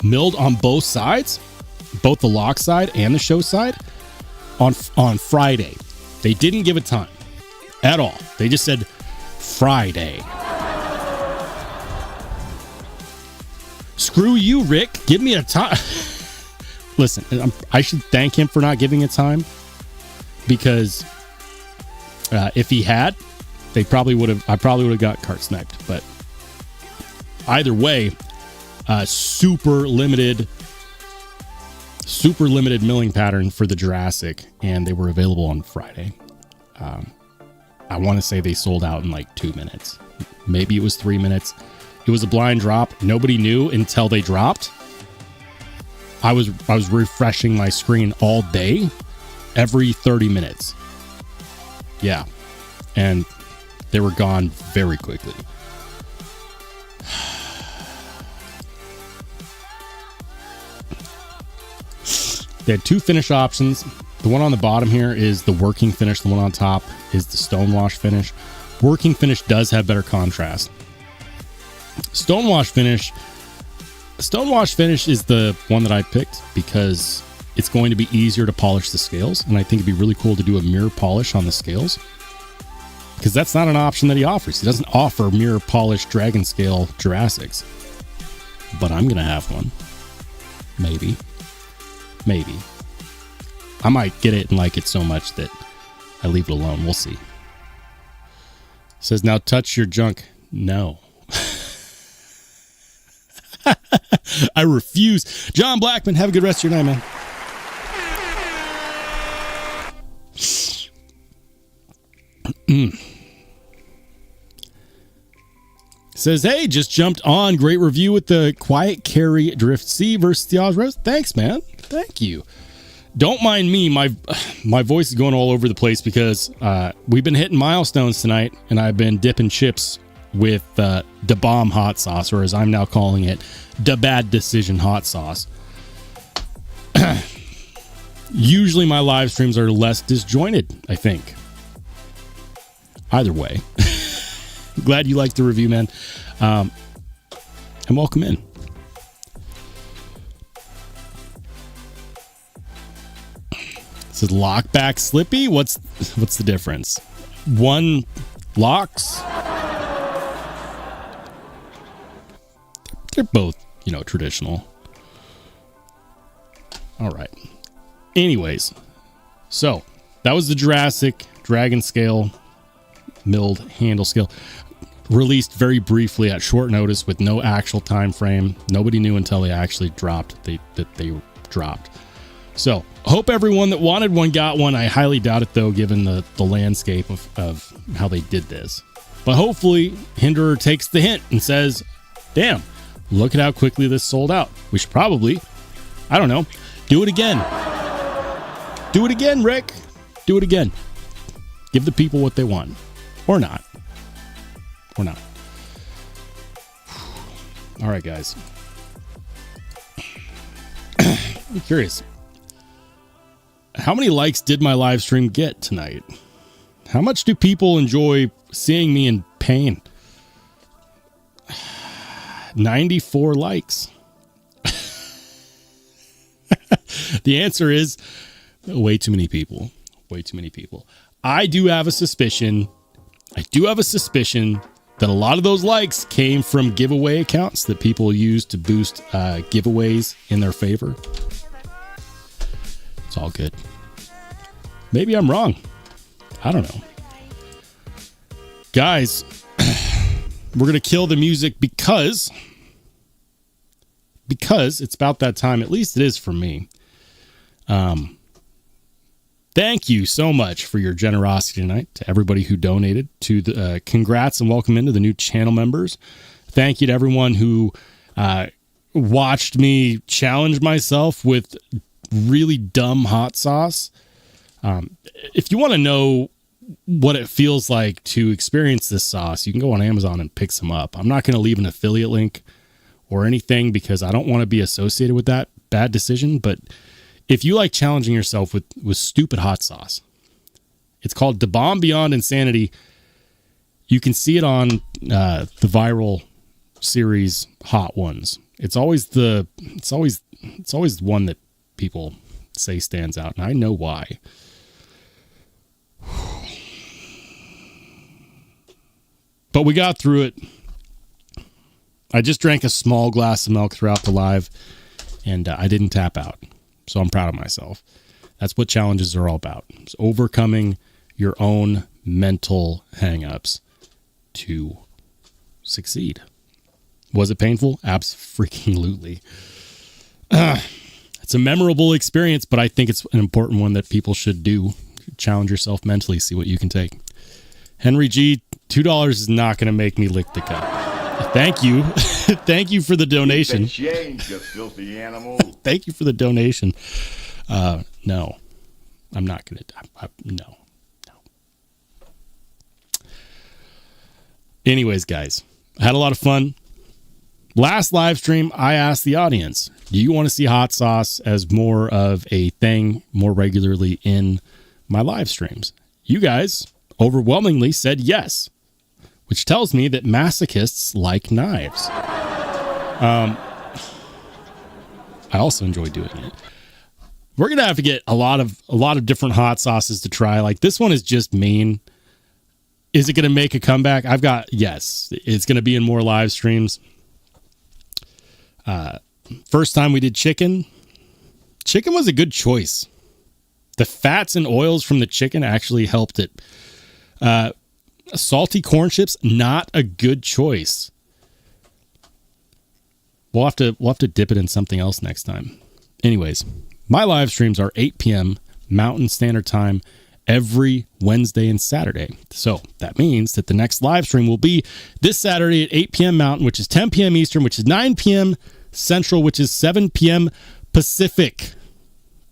milled on both sides, both the lock side and the show side, on Friday. They didn't give a time at all. They just said Friday. Screw you, Rick. Give me a time. Listen, I should thank him for not giving a time, because if he had, I probably would have got cart sniped. But either way, super limited milling pattern for the Jurassic, and they were available on Friday. I want to say they sold out in like 2 minutes. Maybe it was 3 minutes. It was a blind drop. Nobody knew until they dropped. I was refreshing my screen all day, every 30 minutes. Yeah. And they were gone very quickly. They had 2 finish options. The one on the bottom here is the working finish. The one on top is the stonewash finish. Working finish does have better contrast. Stonewash finish is the one that I picked because it's going to be easier to polish the scales, and I think it'd be really cool to do a mirror polish on the scales, because that's not an option that he offers. He doesn't offer mirror polish dragon scale Jurassics, but I'm gonna have one. Maybe I might get it and like it so much that I leave it alone. We'll see. It says, now touch your junk. No. I refuse. John Blackman, have a good rest of your night, man. Says, hey, just jumped on. Great review with the Quiet Carry Drift C versus the Oz Rose. Thanks, man. Thank you. Don't mind me. My voice is going all over the place because we've been hitting milestones tonight, and I've been dipping chips with the bomb hot sauce, or as I'm now calling it, the bad decision hot sauce. Usually my live streams are less disjointed, I think. Either way. Glad you liked the review, man. And welcome in. This is lockback slippy. What's the difference? One locks. They're both, traditional. All right. Anyways, so that was the Jurassic Dragon Scale milled handle scale, released very briefly at short notice with no actual time frame. Nobody knew until they actually dropped. They dropped. So hope everyone that wanted one got one. I highly doubt it though, given the landscape of how they did this. But hopefully Hinderer takes the hint and says, damn, look at how quickly this sold out. We should probably, I don't know, do it again. Do it again, Rick. Do it again. Give the people what they want. Or not. All right, guys. I'm curious. How many likes did my live stream get tonight? How much do people enjoy seeing me in pain? 94 likes. The answer is way too many people. Way too many people. I do have a suspicion that a lot of those likes came from giveaway accounts that people use to boost giveaways in their favor. It's all good. Maybe I'm wrong. I don't know. Guys, we're going to kill the music because it's about that time. At least it is for me. Thank you so much for your generosity tonight to everybody who donated. To the congrats and welcome into the new channel members. Thank you to everyone who watched me challenge myself with really dumb hot sauce. If you want to know what it feels like to experience this sauce, you can go on Amazon and pick some up. I'm not going to leave an affiliate link or anything because I don't want to be associated with that bad decision. But if you like challenging yourself with stupid hot sauce, it's called Da Bomb Beyond Insanity. You can see it on the viral series Hot Ones. It's always the one that people say stands out, and I know why. But we got through it. I just drank a small glass of milk throughout the live, and I didn't tap out. So I'm proud of myself. That's what challenges are all about. It's overcoming your own mental hang-ups to succeed. Was it painful? Absolutely. It's a memorable experience, but I think it's an important one that people should do. Challenge yourself mentally, see what you can take. Henry G, $2 is not going to make me lick the cup. Thank you. Thank you for the donation. Change, you filthy animal. Thank you for the donation. No, I'm not going to. No. Anyways, guys, I had a lot of fun. Last live stream, I asked the audience, do you want to see hot sauce as more of a thing more regularly in my live streams? You guys overwhelmingly said yes, which tells me that masochists like knives. I also enjoy doing it. We're going to have to get a lot of different hot sauces to try. Like this one is just mean. Is it going to make a comeback? Yes, it's going to be in more live streams. First time we did chicken was a good choice. The fats and oils from the chicken actually helped it. Salty corn chips, not a good choice. We'll have to dip it in something else next time. Anyways, my live streams are 8 p.m. Mountain Standard Time every Wednesday and Saturday. So that means that the next live stream will be this Saturday at 8 p.m. Mountain, which is 10 p.m. Eastern, which is 9 p.m. Central, which is 7 p.m. Pacific.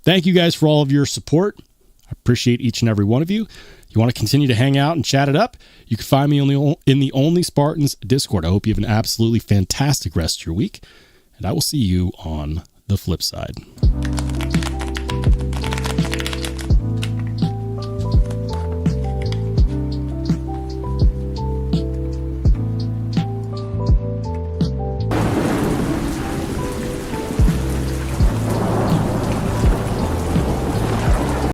Thank you guys for all of your support. I appreciate each and every one of you. You want to continue to hang out and chat it up? You can find me in the Only Spartans Discord. I hope you have an absolutely fantastic rest of your week, and I will see you on the flip side.